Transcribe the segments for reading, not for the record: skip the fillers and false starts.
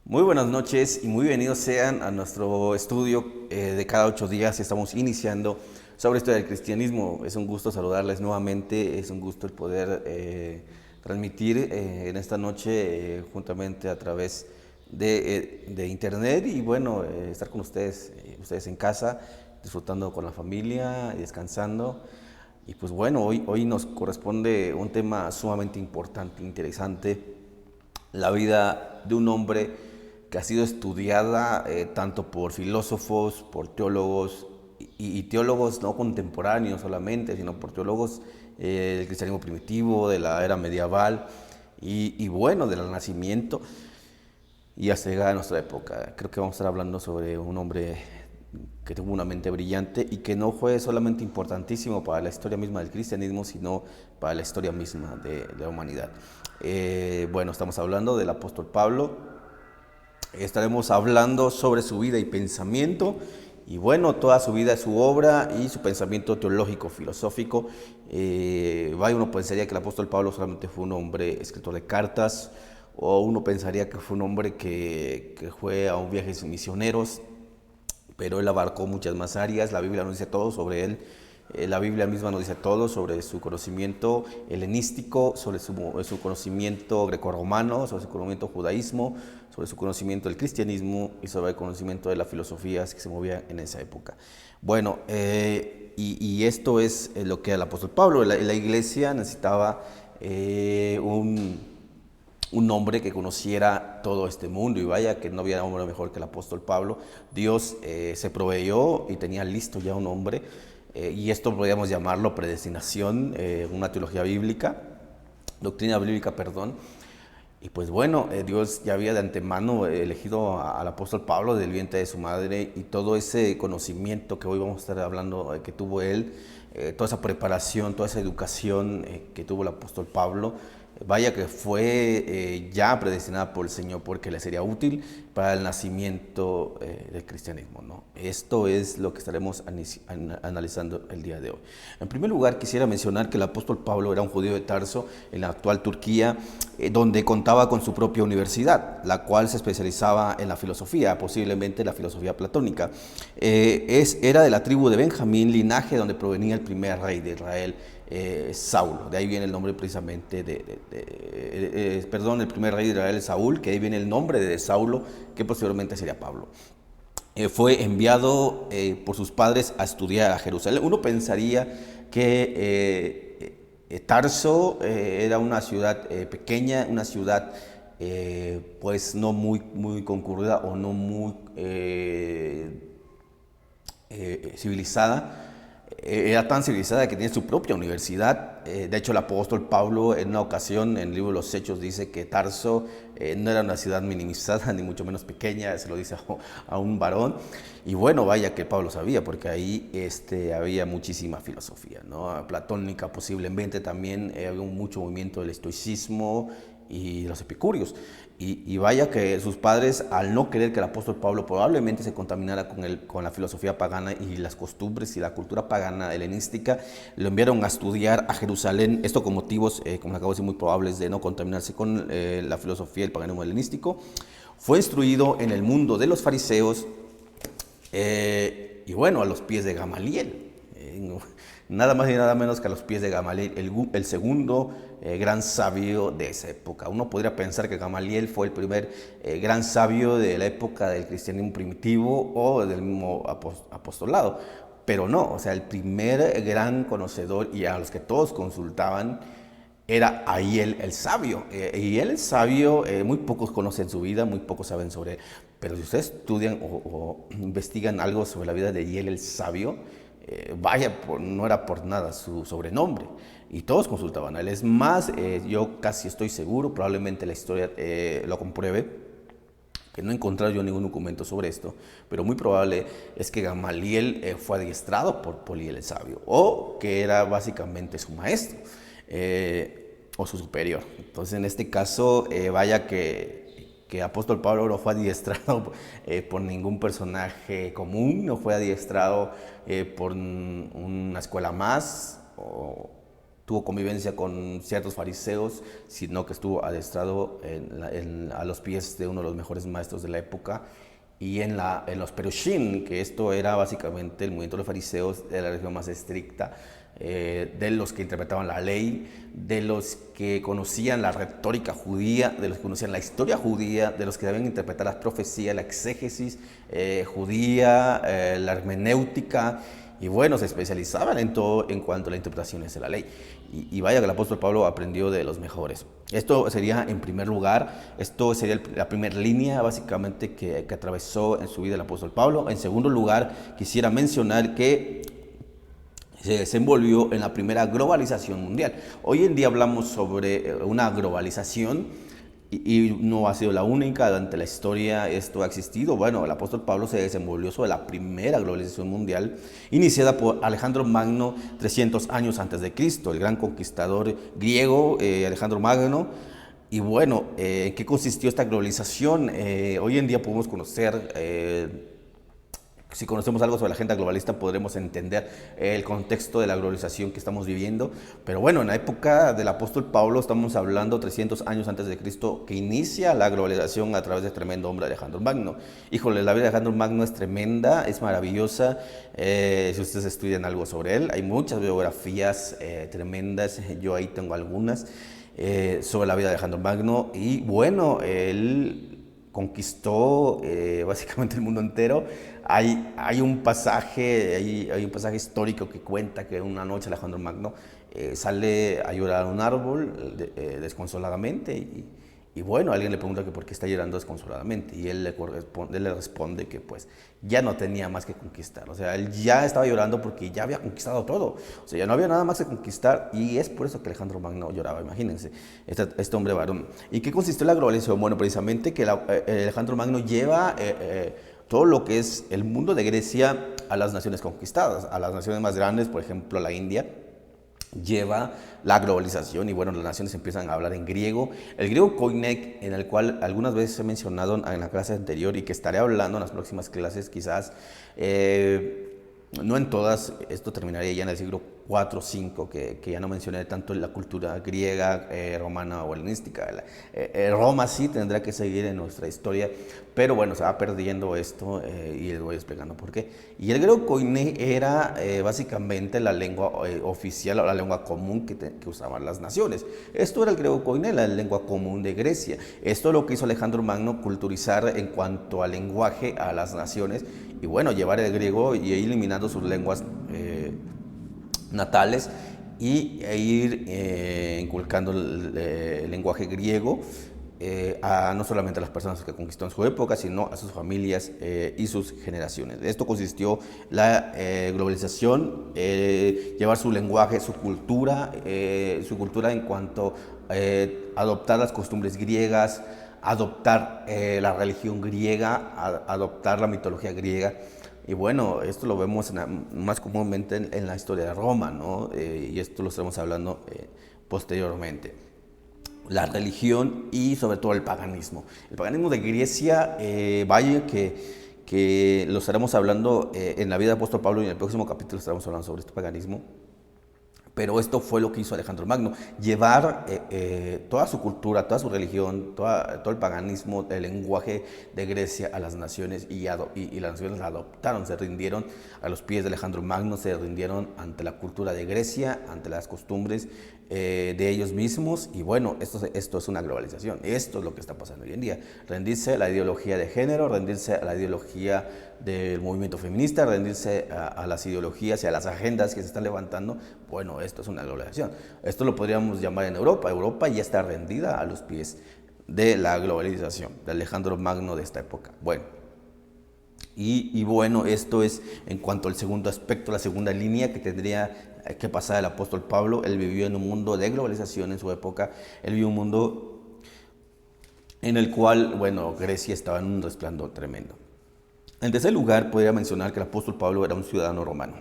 Muy buenas noches y muy bienvenidos sean a nuestro estudio de cada 8 días. Estamos iniciando sobre historia del cristianismo. Es un gusto saludarles nuevamente, es un gusto el poder transmitir en esta noche juntamente a través de internet y bueno, estar con ustedes, ustedes en casa, disfrutando con la familia y descansando. Y pues bueno, hoy nos corresponde un tema sumamente importante, interesante, la vida de un hombre que ha sido estudiada tanto por filósofos, por teólogos y teólogos no contemporáneos solamente, sino por teólogos del cristianismo primitivo, de la era medieval y bueno, del Renacimiento y hasta llegar a nuestra época. Creo que vamos a estar hablando sobre un hombre que tuvo una mente brillante y que no fue solamente importantísimo para la historia misma del cristianismo, sino para la historia misma de la humanidad. Bueno, estamos hablando del apóstol Pablo. Estaremos hablando sobre su vida y pensamiento, y bueno, toda su vida, su obra y su pensamiento teológico, filosófico. Uno pensaría que el apóstol Pablo solamente fue un hombre escritor de cartas, o uno pensaría que fue un hombre que fue a un viajes misioneros, pero él abarcó muchas más áreas. La Biblia nos dice todo sobre él. La Biblia misma nos dice todo sobre su conocimiento helenístico, sobre su conocimiento grecorromano, sobre su conocimiento judaísmo, sobre su conocimiento del cristianismo y sobre el conocimiento de las filosofías que se movían en esa época. Bueno, y esto es lo que el apóstol Pablo, la iglesia necesitaba un hombre que conociera todo este mundo, y vaya que no había hombre mejor que el apóstol Pablo. Dios se proveyó y tenía listo ya un hombre, y esto podríamos llamarlo predestinación, una teología bíblica, doctrina bíblica, perdón. Y pues bueno, Dios ya había de antemano elegido al apóstol Pablo del vientre de su madre, y todo ese conocimiento que hoy vamos a estar hablando que tuvo él, toda esa preparación, toda esa educación que tuvo el apóstol Pablo, vaya que fue ya predestinada por el Señor, porque le sería útil para el nacimiento del cristianismo, ¿no? Esto es lo que estaremos analizando el día de hoy. En primer lugar, quisiera mencionar que el apóstol Pablo era un judío de Tarso, en la actual Turquía, donde contaba con su propia universidad, la cual se especializaba en la filosofía, posiblemente la filosofía platónica. Era de la tribu de Benjamín, linaje donde provenía el primer rey de Israel, Saulo. De ahí viene el nombre precisamente el primer rey de Israel, Saúl, que ahí viene el nombre de Saulo, que posteriormente sería Pablo. Fue enviado por sus padres a estudiar a Jerusalén. Uno pensaría que Tarso era una ciudad pequeña, una ciudad pues no muy concurrida o no muy civilizada. Era tan civilizada que tenía su propia universidad. De hecho, el apóstol Pablo en una ocasión en el libro de los Hechos dice que Tarso no era una ciudad minimizada, ni mucho menos pequeña, se lo dice a un varón. Y bueno, vaya que Pablo sabía, porque ahí había muchísima filosofía, ¿no? Platónica posiblemente también, había mucho movimiento del estoicismo y los epicúreos. Y vaya que sus padres, al no querer que el apóstol Pablo probablemente se contaminara con la filosofía pagana y las costumbres y la cultura pagana helenística, lo enviaron a estudiar a Jerusalén, esto con motivos, como acabo de decir, muy probables de no contaminarse con la filosofía del paganismo helenístico. Fue instruido en el mundo de los fariseos, y bueno, a los pies de Gamaliel. Nada más y nada menos que a los pies de Gamaliel, el segundo gran sabio de esa época. Uno podría pensar que Gamaliel fue el primer gran sabio de la época del cristianismo primitivo o del mismo apostolado, pero no, o sea, el primer gran conocedor y a los que todos consultaban era ahí el sabio. Y él el sabio, muy pocos conocen su vida, muy pocos saben sobre él. Pero si ustedes estudian o investigan algo sobre la vida de Hiel el sabio, no era por nada su sobrenombre. Y todos consultaban a él. Es más, yo casi estoy seguro, probablemente la historia lo compruebe, que no he encontrado yo ningún documento sobre esto, pero muy probable es que Gamaliel fue adiestrado por Hiel el sabio, o que era básicamente su maestro. O su superior. Entonces, en este caso, vaya que apóstol Pablo no fue adiestrado por ningún personaje común, no fue adiestrado por una escuela más, o tuvo convivencia con ciertos fariseos, sino que estuvo adestrado a los pies de uno de los mejores maestros de la época, y en los Perushim, que esto era básicamente el movimiento de los fariseos de la religión más estricta, de los que interpretaban la ley, de los que conocían la retórica judía, de los que conocían la historia judía, de los que sabían interpretar la profecía, la exégesis judía, la hermenéutica, y bueno, se especializaban en todo en cuanto a las interpretaciones de la ley. Y vaya que el apóstol Pablo aprendió de los mejores. Esto sería, en primer lugar, esto sería la primera línea básicamente que atravesó en su vida el apóstol Pablo. En segundo lugar, quisiera mencionar que se desenvolvió en la primera globalización mundial. Hoy en día hablamos sobre una globalización y no ha sido la única. Durante la historia esto ha existido. Bueno, el apóstol Pablo se desenvolvió sobre la primera globalización mundial, iniciada por Alejandro Magno 300 años antes de Cristo, el gran conquistador griego Alejandro Magno. Y bueno, ¿en qué consistió esta globalización? Hoy en día podemos conocer, si conocemos algo sobre la agenda globalista, podremos entender el contexto de la globalización que estamos viviendo. Pero bueno, en la época del apóstol Pablo, estamos hablando 300 años antes de Cristo, que inicia la globalización a través del tremendo hombre Alejandro Magno. Híjole, la vida de Alejandro Magno es tremenda, es maravillosa. Si ustedes estudian algo sobre él, hay muchas biografías tremendas. Yo ahí tengo algunas sobre la vida de Alejandro Magno. Y bueno, él conquistó básicamente el mundo entero. Hay un pasaje histórico que cuenta que una noche Alejandro Magno sale a llorar a un árbol desconsoladamente, y bueno, alguien le pregunta que por qué está llorando desconsoladamente, y él le responde que pues ya no tenía más que conquistar. O sea, él ya estaba llorando porque ya había conquistado todo. O sea, ya no había nada más que conquistar, y es por eso que Alejandro Magno lloraba. Imagínense, este hombre varón. ¿Y qué consistió la globalización? Bueno, precisamente que Alejandro Magno lleva todo lo que es el mundo de Grecia a las naciones conquistadas, a las naciones más grandes, por ejemplo la India. Lleva la globalización, y bueno, las naciones empiezan a hablar en griego, el griego koiné, en el cual algunas veces he mencionado en la clase anterior y que estaré hablando en las próximas clases quizás, no en todas. Esto terminaría ya en el siglo 4 o 5, que ya no mencioné tanto en la cultura griega, romana o helenística. Roma sí tendrá que seguir en nuestra historia, pero bueno, se va perdiendo esto, y les voy explicando por qué. Y el griego koiné era básicamente la lengua oficial, o la lengua común que usaban las naciones. Esto era el griego koiné, la lengua común de Grecia. Esto es lo que hizo Alejandro Magno, culturizar en cuanto al lenguaje a las naciones, y bueno, llevar el griego y ir eliminando sus lenguas natales, e ir inculcando el lenguaje griego a no solamente a las personas que conquistó en su época, sino a sus familias y sus generaciones. Esto consistió la globalización, llevar su lenguaje, su cultura en cuanto a adoptar las costumbres griegas, adoptar la religión griega, adoptar la mitología griega. Y bueno, esto lo vemos más comúnmente en la historia de Roma, ¿no? Y esto lo estamos hablando posteriormente. La religión y sobre todo el paganismo. El paganismo de Grecia, vaya que lo estaremos hablando en la vida del apóstol Pablo, y en el próximo capítulo estaremos hablando sobre este paganismo. Pero esto fue lo que hizo Alejandro Magno, llevar toda su cultura, toda su religión, todo el paganismo, el lenguaje de Grecia a las naciones, y las naciones la adoptaron, se rindieron a los pies de Alejandro Magno, se rindieron ante la cultura de Grecia, ante las costumbres de ellos mismos. Y bueno, esto es una globalización. Esto es lo que está pasando hoy en día. Rendirse a la ideología de género, rendirse a la ideología del movimiento feminista, rendirse a las ideologías y a las agendas que se están levantando. Bueno, esto es una globalización. Esto lo podríamos llamar en Europa. Europa ya está rendida a los pies de la globalización, de Alejandro Magno de esta época. Bueno, y bueno, esto es en cuanto al segundo aspecto, la segunda línea que tendría que pasar el apóstol Pablo. Él vivió en un mundo de globalización en su época. Él vivió un mundo en el cual, bueno, Grecia estaba en un resplandor tremendo. En tercer lugar, podría mencionar que el apóstol Pablo era un ciudadano romano.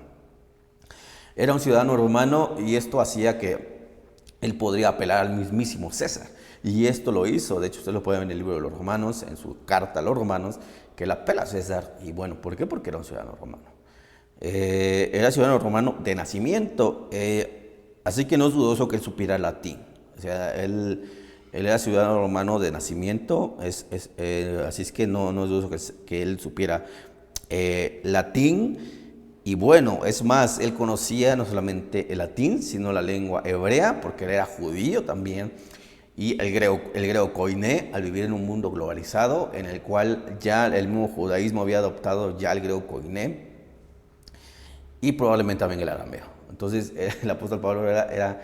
Era un ciudadano romano, y esto hacía que él podría apelar al mismísimo César. Y esto lo hizo. De hecho, usted lo puede ver en el libro de los Romanos, en su carta a los Romanos, que él apela a César. Y bueno, ¿por qué? Porque era un ciudadano romano. Era ciudadano romano de nacimiento. Así que no es dudoso que él supiera latín. O sea, él era ciudadano romano de nacimiento, así es que no es dudoso que él supiera latín. Y bueno, es más, él conocía no solamente el latín, sino la lengua hebrea, porque él era judío también, y el griego koiné, al vivir en un mundo globalizado, en el cual ya el mismo judaísmo había adoptado ya el griego koiné, y probablemente también el arameo. Entonces, el apóstol Pablo era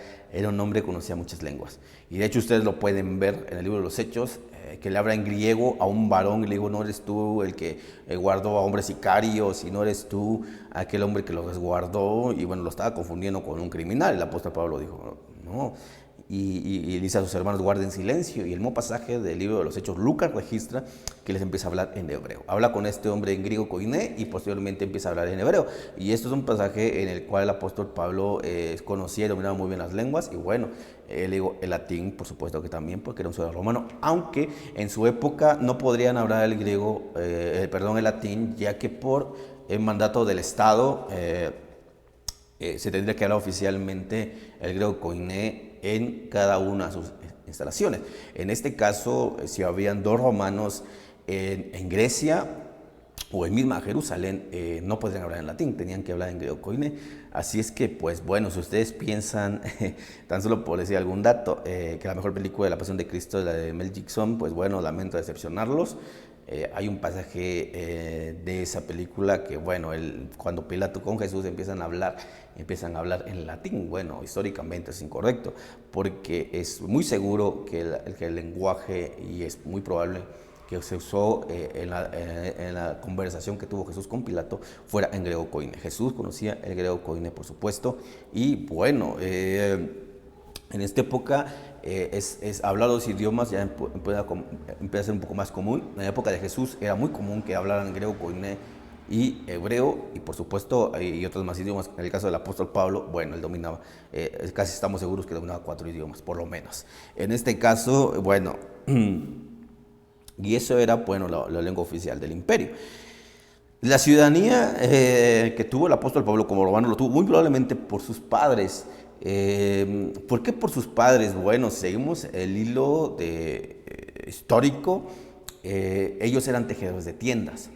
un hombre que conocía muchas lenguas. Y de hecho, ustedes lo pueden ver en el libro de los Hechos, que le habla en griego a un varón y le digo, no eres tú el que guardó a hombres sicarios, y no eres tú aquel hombre que los resguardó. Y bueno, lo estaba confundiendo con un criminal. El apóstol Pablo dijo, no. Y dice a sus hermanos, guarden silencio. Y el mismo pasaje del libro de los Hechos, Lucas registra que les empieza a hablar en hebreo. Habla con este hombre en griego koiné y posteriormente empieza a hablar en hebreo. Y esto es un pasaje en el cual el apóstol Pablo conocía y dominaba muy bien las lenguas. Y bueno, el latín, por supuesto que también, porque era un ciudadano romano. Aunque en su época no podrían hablar el el latín, ya que por el mandato del Estado se tendría que hablar oficialmente el griego koiné en cada una de sus instalaciones. En este caso, si habían dos romanos en Grecia o en misma Jerusalén, no podrían hablar en latín, tenían que hablar en griego koiné. Así es que, pues bueno, si ustedes piensan, tan solo por decir algún dato, que la mejor película de la Pasión de Cristo es la de Mel Gibson, pues bueno, lamento decepcionarlos. Hay un pasaje de esa película que, bueno, cuando Pilato con Jesús empiezan a hablar en latín. Bueno, históricamente es incorrecto, porque es muy seguro que el lenguaje, y es muy probable que se usó en la conversación que tuvo Jesús con Pilato, fuera en griego koiné. Jesús conocía el griego koiné, por supuesto, y bueno, en esta época hablar los idiomas ya empieza a ser un poco más común. En la época de Jesús era muy común que hablaran griego, koiné y hebreo, y por supuesto y otros más idiomas. En el caso del apóstol Pablo, bueno, él dominaba, casi estamos seguros que dominaba 4 idiomas, por lo menos. En este caso, bueno, y eso era, bueno, la lengua oficial del imperio. La ciudadanía que tuvo el apóstol Pablo como romano lo tuvo muy probablemente por sus padres. ¿Por qué por sus padres? Bueno, seguimos el hilo histórico. Ellos eran tejedores de tiendas.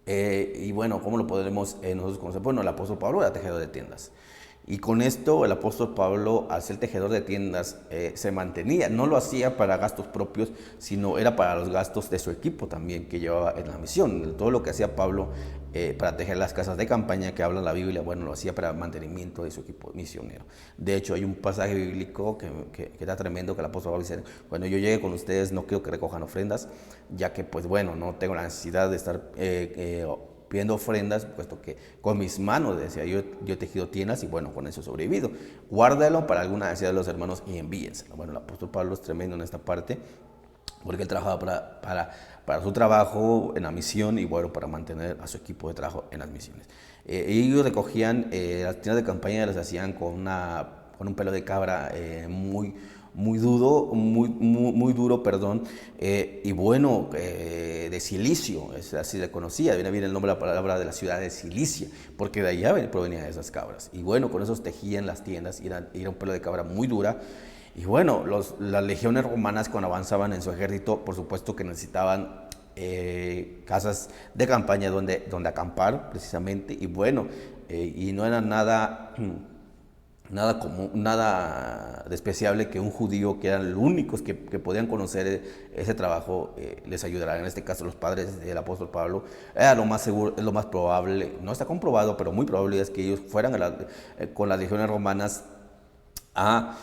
Y bueno, ¿cómo lo podemos nosotros conocer? Bueno, el apóstol Pablo era tejedor de tiendas. Y con esto el apóstol Pablo, al ser tejedor de tiendas, se mantenía. No lo hacía para gastos propios, sino era para los gastos de su equipo también que llevaba en la misión. Todo lo que hacía Pablo para tejer las casas de campaña que habla la Biblia, bueno, lo hacía para el mantenimiento de su equipo misionero. De hecho, hay un pasaje bíblico que está tremendo, que el apóstol Pablo dice, cuando yo llegue con ustedes no quiero que recojan ofrendas, ya que pues bueno, no tengo la necesidad de estar pidiendo ofrendas, puesto que con mis manos, decía, yo he tejido tiendas y bueno, con eso he sobrevivido. Guárdalo para alguna necesidad de los hermanos y envíenselo. Bueno, el apóstol Pablo es tremendo en esta parte, porque él trabajaba para su trabajo en la misión y bueno, para mantener a su equipo de trabajo en las misiones. Ellos recogían las tiendas de campaña, las hacían con un pelo de cabra muy duro, perdón, y bueno, de silicio, así se conocía, viene bien el nombre de la palabra de la ciudad de Cilicia, porque de allá provenían esas cabras. Y bueno, con esos tejían las tiendas, y era un pelo de cabra muy dura. Y bueno, las legiones romanas, cuando avanzaban en su ejército, por supuesto que necesitaban casas de campaña donde acampar, precisamente. Y bueno, y no era nada despreciable que un judío, que eran los únicos que podían conocer ese trabajo, les ayudara. En este caso, los padres del apóstol Pablo, era lo más seguro, es lo más probable, no está comprobado, pero muy probable es que ellos fueran con las legiones romanas a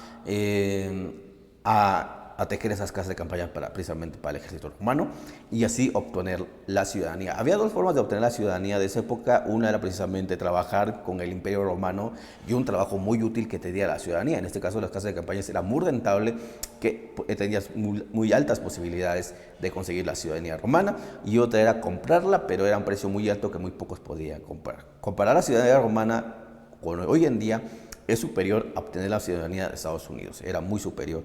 tejer esas casas de campaña precisamente para el ejército romano, y así obtener la ciudadanía. Había dos formas de obtener la ciudadanía de esa época. Una era precisamente trabajar con el imperio romano, y un trabajo muy útil que te diera la ciudadanía. En este caso, las casas de campaña era muy rentable, que tenías muy altas posibilidades de conseguir la ciudadanía romana. Y otra era comprarla, pero era un precio muy alto que muy pocos podían comprar. Comparar la ciudadanía romana con hoy en día es superior a obtener la ciudadanía de Estados Unidos. Era muy superior,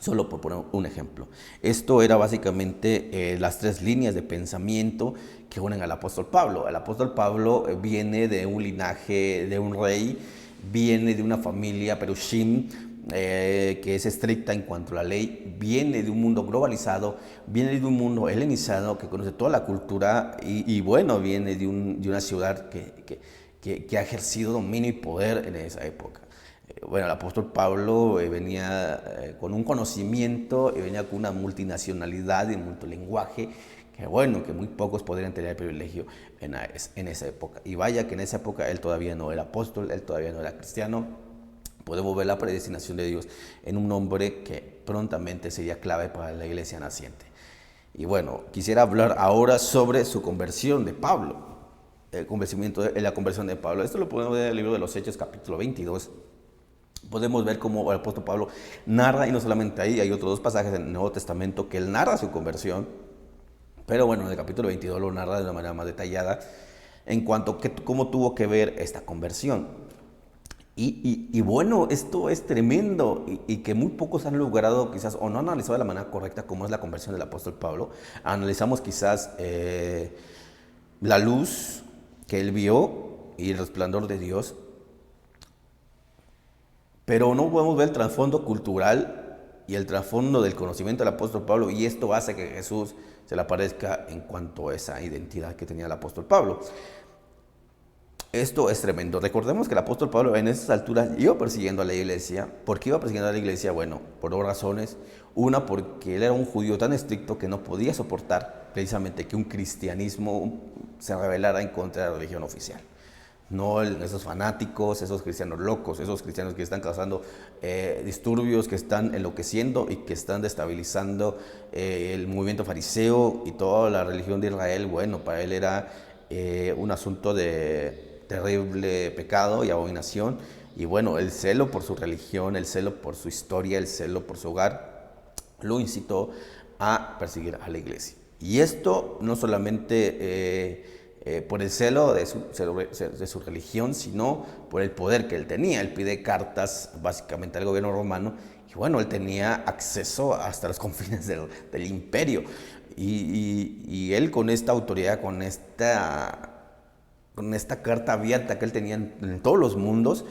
solo por poner un ejemplo. Esto era básicamente las tres líneas de pensamiento que unen al apóstol Pablo. El apóstol Pablo viene de un linaje de un rey viene de una familia perushim, que es estricta en cuanto a la ley, viene de un mundo globalizado, viene de un mundo helenizado que conoce toda la cultura y bueno, viene de una ciudad que ha ejercido dominio y poder en esa época. Bueno, el apóstol Pablo venía con un conocimiento y venía con una multinacionalidad y un multilenguaje que bueno, que muy pocos podrían tener el privilegio en esa época. Y vaya que en esa época él todavía no era apóstol, él todavía no era cristiano. Podemos ver la predestinación de Dios en un hombre que prontamente sería clave para la iglesia naciente. Y bueno, quisiera hablar ahora sobre su conversión de Pablo, la conversión de Pablo. Esto lo podemos ver en el libro de los Hechos, capítulo 22. Podemos ver cómo el apóstol Pablo narra, y no solamente ahí, hay otros dos pasajes en el Nuevo Testamento que él narra su conversión, pero bueno, en el capítulo 22 lo narra de una manera más detallada en cuanto a cómo tuvo que ver esta conversión. Y bueno, esto es tremendo y que muy pocos han logrado quizás o no han analizado de la manera correcta cómo es la conversión del apóstol Pablo. Analizamos quizás la luz que él vio y el resplandor de Dios, pero no podemos ver el trasfondo cultural y el trasfondo del conocimiento del apóstol Pablo, y esto hace que Jesús se le aparezca en cuanto a esa identidad que tenía el apóstol Pablo. Esto es tremendo. Recordemos que el apóstol Pablo en esas alturas iba persiguiendo a la iglesia. ¿Por qué iba persiguiendo a la iglesia? Bueno, por dos razones. Una, porque él era un judío tan estricto que no podía soportar precisamente que un cristianismo se rebelara en contra de la religión oficial. No esos fanáticos, esos cristianos locos, esos cristianos que están causando disturbios, que están enloqueciendo y que están destabilizando el movimiento fariseo y toda la religión de Israel. Bueno, para él era un asunto de terrible pecado y abominación, y bueno, el celo por su religión, el celo por su historia, el celo por su hogar, lo incitó a perseguir a la iglesia. Y esto no solamente por el celo de su religión, sino por el poder que él tenía. Él pide cartas básicamente al gobierno romano, y bueno, él tenía acceso hasta los confines del imperio. Y él con esta autoridad, con esta carta abierta que él tenía en todos los mundos,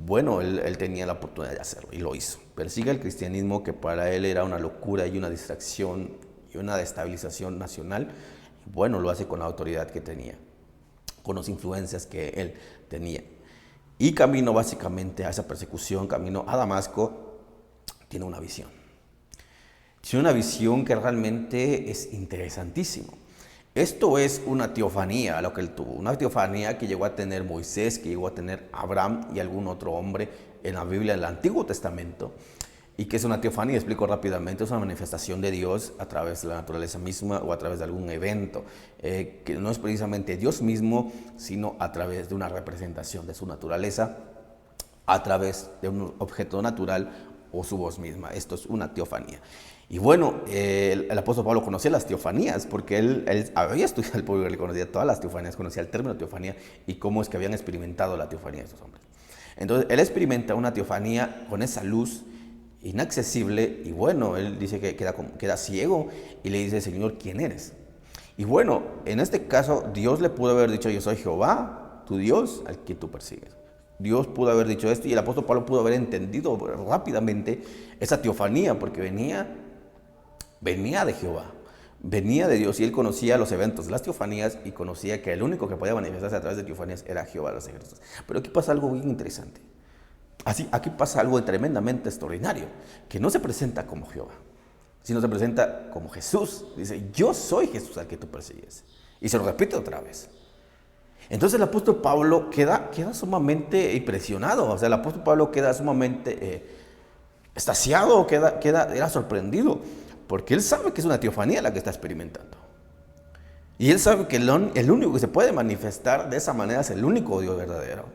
bueno, él tenía la oportunidad de hacerlo y lo hizo. Persigue el cristianismo, que para él era una locura y una distracción y una destabilización nacional. Bueno, lo hace con la autoridad que tenía, con las influencias que él tenía. Y camino básicamente a esa persecución, camino a Damasco, tiene una visión. Tiene una visión que realmente es interesantísimo. Esto es una teofanía lo que él tuvo, una teofanía que llegó a tener Moisés, que llegó a tener Abraham y algún otro hombre en la Biblia, en el Antiguo Testamento. ¿Y qué es una teofanía? Explico rápidamente. Es una manifestación de Dios a través de la naturaleza misma o a través de algún evento, que no es precisamente Dios mismo, sino a través de una representación de su naturaleza, a través de un objeto natural o su voz misma. Esto es una teofanía. Y bueno, el apóstol Pablo conocía las teofanías porque él había estudiado el pueblo, le conocía todas las teofanías, conocía el término teofanía y cómo es que habían experimentado la teofanía de estos hombres. Entonces, él experimenta una teofanía con esa luz inaccesible y bueno, él dice que queda ciego y le dice: Señor, ¿quién eres? Y bueno, en este caso, Dios le pudo haber dicho: yo soy Jehová, tu Dios, al que tú persigues. Dios pudo haber dicho esto y el apóstol Pablo pudo haber entendido rápidamente esa teofanía porque venía de Jehová, venía de Dios, y él conocía los eventos de las teofanías y conocía que el único que podía manifestarse a través de teofanías era Jehová de los ejércitos. Pero aquí pasa algo bien interesante. Aquí pasa algo tremendamente extraordinario, que no se presenta como Jehová, sino se presenta como Jesús. Dice: yo soy Jesús al que tú persigues. Y se lo repite otra vez. Entonces el apóstol Pablo queda sumamente impresionado. O sea, el apóstol Pablo queda sumamente extasiado, era sorprendido, porque él sabe que es una teofanía la que está experimentando. Y él sabe que el único que se puede manifestar de esa manera es el único Dios verdadero.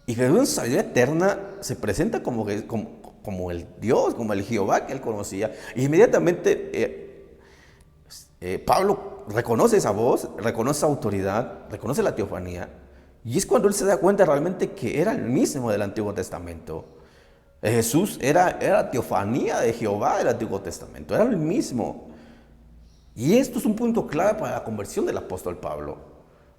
Y Jesús en su sabiduría eterna se presenta como el Dios, como el Jehová que él conocía. Y inmediatamente Pablo reconoce esa voz, reconoce esa autoridad, reconoce la teofanía. Y es cuando él se da cuenta realmente que era el mismo del Antiguo Testamento. Jesús era la teofanía de Jehová del Antiguo Testamento, era el mismo. Y esto es un punto clave para la conversión del apóstol Pablo,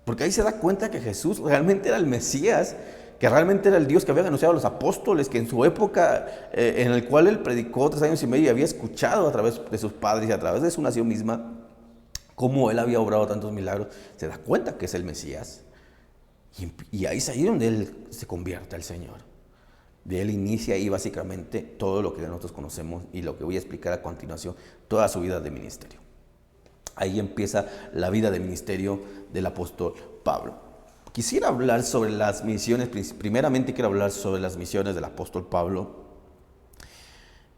porque ahí se da cuenta que Jesús realmente era el Mesías que realmente era el Dios que habían anunciado a los apóstoles, que en su época en el cual él predicó 3 años y medio y había escuchado a través de sus padres y a través de su nación misma, cómo él había obrado tantos milagros, se da cuenta que es el Mesías. Y ahí es ahí donde él se convierte al Señor. De él inicia ahí básicamente todo lo que nosotros conocemos y lo que voy a explicar a continuación, toda su vida de ministerio. Ahí empieza la vida de ministerio del apóstol Pablo. Quisiera hablar sobre las misiones, primeramente quiero hablar sobre las misiones del apóstol Pablo.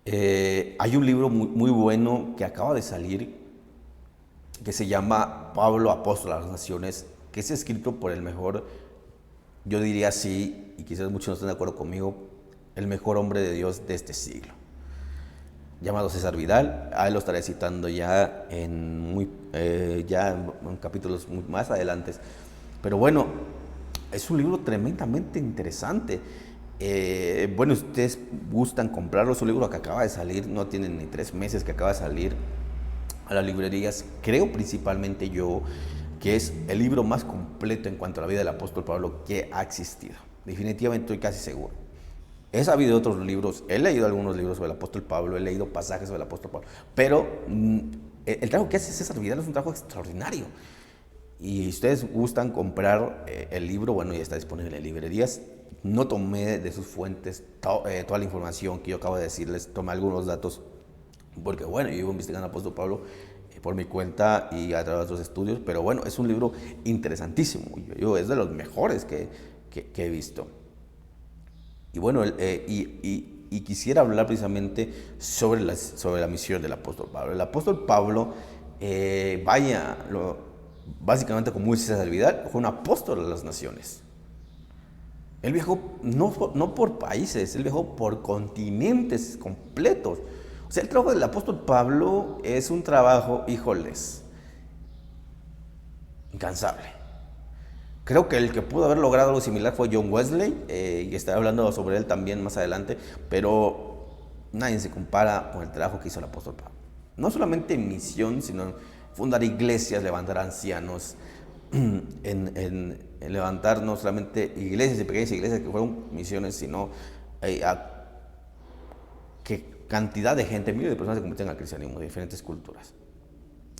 Hay un libro muy bueno que acaba de salir, que se llama Pablo, apóstol a las naciones, que es escrito por el mejor, yo diría así, y quizás muchos no estén de acuerdo conmigo, el mejor hombre de Dios de este siglo, llamado César Vidal. A él lo estaré citando ya en capítulos más adelante. Pero bueno, es un libro tremendamente interesante. Bueno, ustedes gustan comprarlo, es un libro que acaba de salir, no tiene ni 3 meses que acaba de salir a las librerías. Creo principalmente yo que es el libro más completo en cuanto a la vida del apóstol Pablo que ha existido. Definitivamente estoy casi seguro. He sabido otros libros, he leído algunos libros sobre el apóstol Pablo, he leído pasajes sobre el apóstol Pablo, pero el trabajo que hace César Vidal es un trabajo extraordinario. Y si ustedes gustan comprar el libro, bueno, ya está disponible en librerías. No tomé de sus fuentes toda la información que yo acabo de decirles, tomé algunos datos, porque bueno, yo iba investigando al apóstol Pablo por mi cuenta y a través de otros estudios, pero bueno, es un libro interesantísimo, es de los mejores que he visto. Y bueno, quisiera hablar precisamente sobre la misión del apóstol Pablo. El apóstol Pablo, básicamente como dice César Vidal, fue un apóstol de las naciones. Él viajó no por países, él viajó por continentes completos. O sea, el trabajo del apóstol Pablo es un trabajo, híjoles, incansable. Creo que el que pudo haber logrado algo similar fue John Wesley, y estaré hablando sobre él también más adelante, pero nadie se compara con el trabajo que hizo el apóstol Pablo. No solamente en misión, sino en fundar iglesias, levantar ancianos, en levantar no solamente iglesias y pequeñas iglesias que fueron misiones, sino que cantidad de gente, miles de personas se convirtieron al cristianismo de diferentes culturas.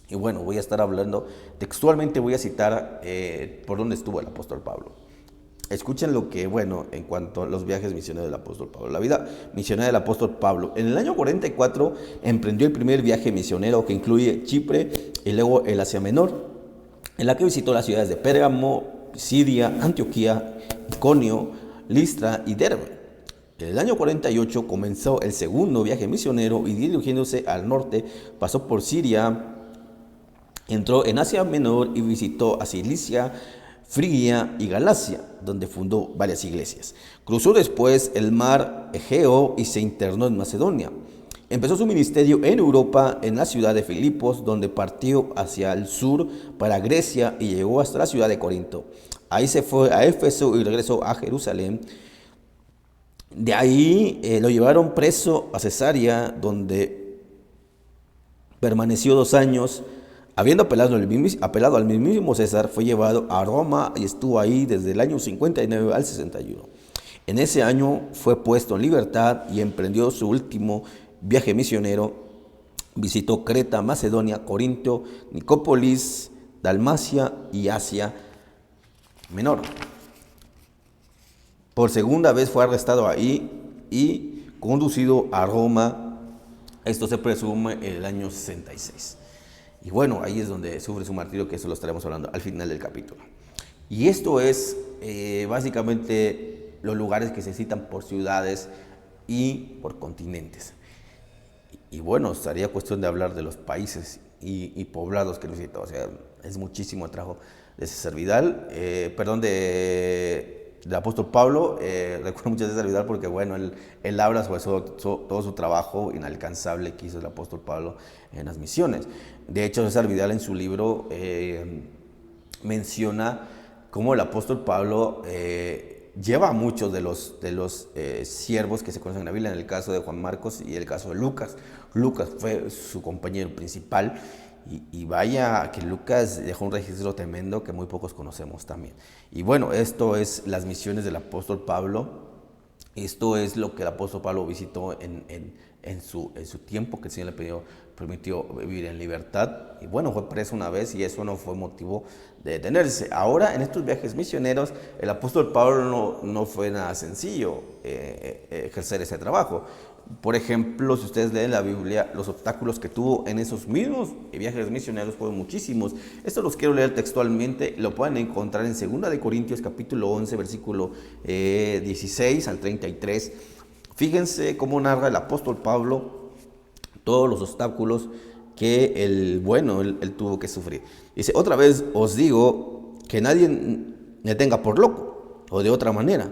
Y bueno, voy a estar hablando, textualmente voy a citar por dónde estuvo el apóstol Pablo. Escuchen lo que, bueno, en cuanto a los viajes misioneros del apóstol Pablo. La vida misionera del apóstol Pablo. En el año 44 emprendió el primer viaje misionero que incluye Chipre y luego el Asia Menor, en la que visitó las ciudades de Pérgamo, Siria, Antioquía, Iconio, Listra y Derbe. En el año 48 comenzó el segundo viaje misionero y dirigiéndose al norte pasó por Siria, entró en Asia Menor y visitó a Cilicia, Frigia y Galacia, donde fundó varias iglesias. Cruzó después el mar Egeo y se internó en Macedonia. Empezó su ministerio en Europa, en la ciudad de Filipos, donde partió hacia el sur para Grecia y llegó hasta la ciudad de Corinto. Ahí se fue a Éfeso y regresó a Jerusalén. De ahí lo llevaron preso a Cesarea, donde permaneció 2 años. Habiendo apelado al mismísimo César, fue llevado a Roma y estuvo ahí desde el año 59 al 61. En ese año fue puesto en libertad y emprendió su último viaje misionero. Visitó Creta, Macedonia, Corinto, Nicópolis, Dalmacia y Asia Menor. Por segunda vez fue arrestado ahí y conducido a Roma. Esto se presume en el año 66. Y bueno, ahí es donde sufre su martirio, que eso lo estaremos hablando al final del capítulo. Y esto es básicamente los lugares que se citan por ciudades y por continentes. Y bueno, estaría cuestión de hablar de los países y poblados que visitó. O sea, es muchísimo el trabajo de César Vidal, del apóstol Pablo. Recuerdo mucho de César Vidal porque, bueno, él habla sobre todo su trabajo inalcanzable que hizo el apóstol Pablo en las misiones. De hecho, César Vidal en su libro menciona cómo el apóstol Pablo lleva a muchos de los siervos que se conocen en la Biblia, en el caso de Juan Marcos y el caso de Lucas. Lucas fue su compañero principal Y vaya que Lucas dejó un registro tremendo que muy pocos conocemos también. Y bueno, esto es las misiones del apóstol Pablo. Esto es lo que el apóstol Pablo visitó en su tiempo, que el Señor le permitió vivir en libertad. Y bueno, fue preso una vez y eso no fue motivo de detenerse. Ahora, en estos viajes misioneros, el apóstol Pablo no fue nada sencillo ejercer ese trabajo. Por ejemplo, si ustedes leen la Biblia, los obstáculos que tuvo en esos mismos viajes misioneros fueron muchísimos. Esto los quiero leer textualmente, lo pueden encontrar en 2 de Corintios capítulo 11, versículo 16 al 33. Fíjense cómo narra el apóstol Pablo todos los obstáculos que él tuvo que sufrir. Dice, otra vez os digo que nadie me tenga por loco, o de otra manera,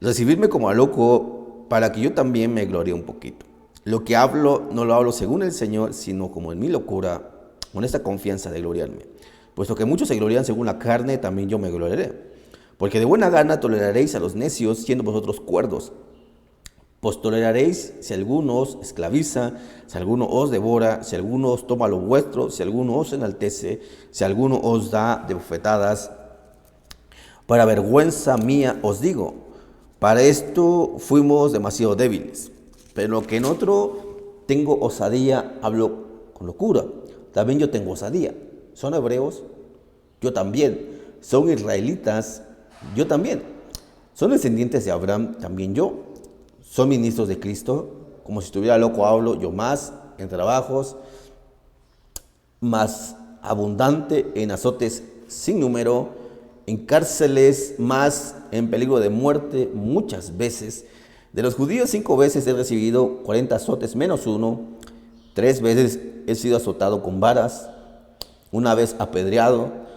recibirme como a loco, para que yo también me gloríe un poquito. Lo que hablo, no lo hablo según el Señor, sino como en mi locura, con esta confianza de gloriarme. Puesto que muchos se glorían según la carne, también yo me gloriaré. Porque de buena gana toleraréis a los necios, siendo vosotros cuerdos. Pues toleraréis si alguno os esclaviza, si alguno os devora, si alguno os toma lo vuestro, si alguno os enaltece, si alguno os da de bofetadas. Para vergüenza mía os digo, para esto fuimos demasiado débiles, pero que en otro tengo osadía, hablo con locura. También yo tengo osadía. ¿Son hebreos? Yo también. ¿Son israelitas? Yo también. ¿Son descendientes de Abraham? También yo. ¿Son ministros de Cristo? Como si estuviera loco hablo, yo más, en trabajos, más abundante, en azotes sin número, en cárceles, más en peligro de muerte muchas veces. De los judíos 5 veces he recibido 40 azotes menos uno. 3 veces he sido azotado con varas. 1 vez apedreado.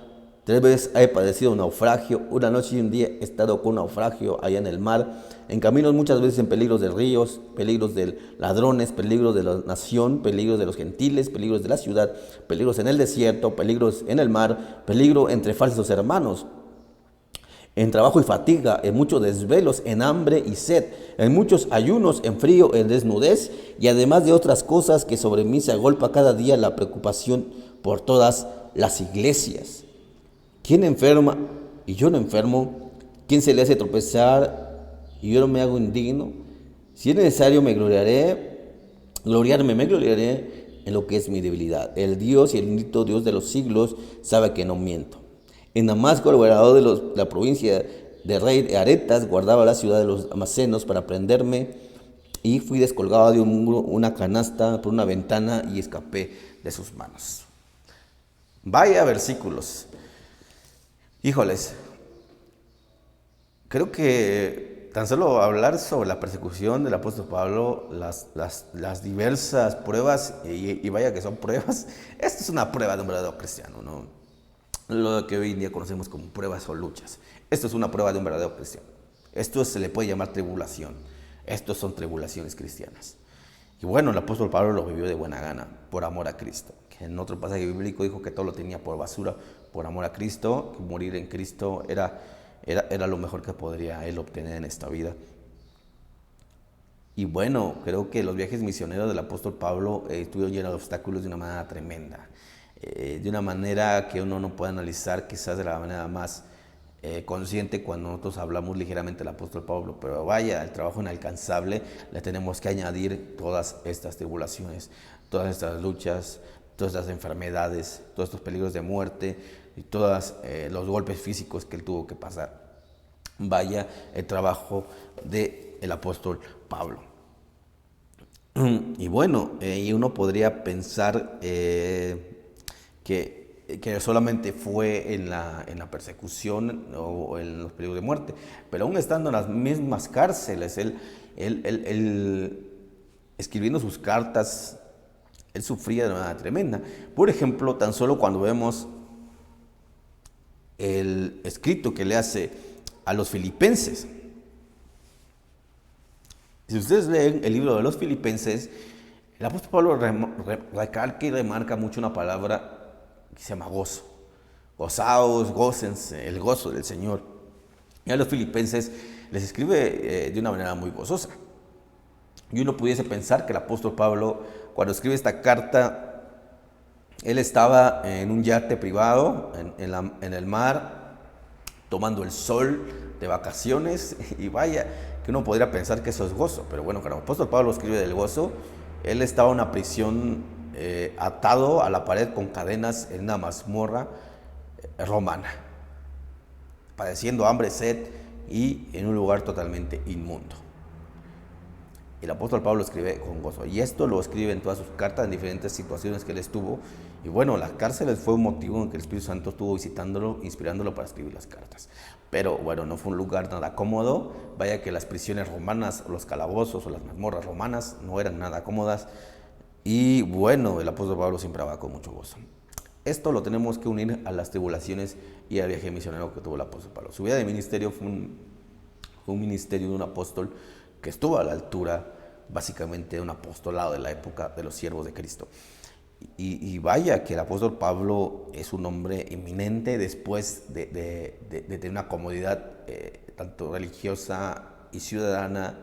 3 veces he padecido un naufragio. 1 noche y un día he estado con un naufragio allá en el mar. En caminos muchas veces en peligros de ríos, peligros de ladrones, peligros de la nación, peligros de los gentiles, peligros de la ciudad, peligros en el desierto, peligros en el mar, peligro entre falsos hermanos. En trabajo y fatiga, en muchos desvelos, en hambre y sed, en muchos ayunos, en frío, en desnudez, y además de otras cosas que sobre mí se agolpa cada día la preocupación por todas las iglesias. ¿Quién enferma y yo no enfermo? ¿Quién se le hace tropezar y yo no me hago indigno? Si es necesario me gloriaré en lo que es mi debilidad. El Dios y el bendito Dios de los siglos sabe que no miento. En Damasco, el gobernador de la provincia de rey de Aretas guardaba la ciudad de los Amazenos para prenderme y fui descolgado de un muro, una canasta por una ventana y escapé de sus manos. Vaya versículos. Híjoles, creo que tan solo hablar sobre la persecución del apóstol Pablo, las diversas pruebas, y vaya que son pruebas, esto es una prueba de un verdadero cristiano, ¿no? Lo que hoy en día conocemos como pruebas o luchas. Esto es una prueba de un verdadero cristiano. Esto se le puede llamar tribulación. Estos son tribulaciones cristianas. Y bueno, el apóstol Pablo lo vivió de buena gana, por amor a Cristo. Que en otro pasaje bíblico dijo que todo lo tenía por basura, por amor a Cristo, que morir en Cristo era lo mejor que podría él obtener en esta vida. Y bueno, creo que los viajes misioneros del apóstol Pablo estuvieron llenos de obstáculos de una manera tremenda. De una manera que uno no puede analizar quizás de la manera más consciente cuando nosotros hablamos ligeramente del apóstol Pablo, pero vaya, el trabajo inalcanzable le tenemos que añadir todas estas tribulaciones, todas estas luchas, todas estas enfermedades, todos estos peligros de muerte y todos los golpes físicos que él tuvo que pasar. Vaya el trabajo del apóstol Pablo. Y bueno, y uno podría pensar que solamente fue en la persecución o en los peligros de muerte, pero aún estando en las mismas cárceles, él escribiendo sus cartas, él sufría de manera tremenda. Por ejemplo, tan solo cuando vemos el escrito que le hace a los filipenses. Si ustedes leen el libro de los filipenses, el apóstol Pablo recalca y remarca mucho una palabra que se llama gozo. Gozaos, gócense, el gozo del Señor. Y a los filipenses les escribe de una manera muy gozosa. Y uno pudiese pensar que el apóstol Pablo, cuando escribe esta carta, Él estaba en un yate privado en el mar, tomando el sol de vacaciones, y vaya, que uno podría pensar que eso es gozo, pero bueno, cuando el apóstol Pablo escribe del gozo, él estaba en una prisión, atado a la pared con cadenas en una mazmorra romana, padeciendo hambre, sed y en un lugar totalmente inmundo. El apóstol Pablo escribe con gozo, y esto lo escribe en todas sus cartas, en diferentes situaciones que él estuvo. Y bueno, las cárceles fue un motivo en que el Espíritu Santo estuvo visitándolo, inspirándolo para escribir las cartas. Pero bueno, no fue un lugar nada cómodo. Vaya que las prisiones romanas, los calabozos o las mazmorras romanas no eran nada cómodas. Y bueno, el apóstol Pablo siempre va con mucho gozo. Esto lo tenemos que unir a las tribulaciones y al viaje misionero que tuvo el apóstol Pablo. Su vida de ministerio fue un ministerio de un apóstol que estuvo a la altura, básicamente, de un apostolado de la época de los siervos de Cristo. Y vaya que el apóstol Pablo es un hombre eminente después de tener una comodidad tanto religiosa y ciudadana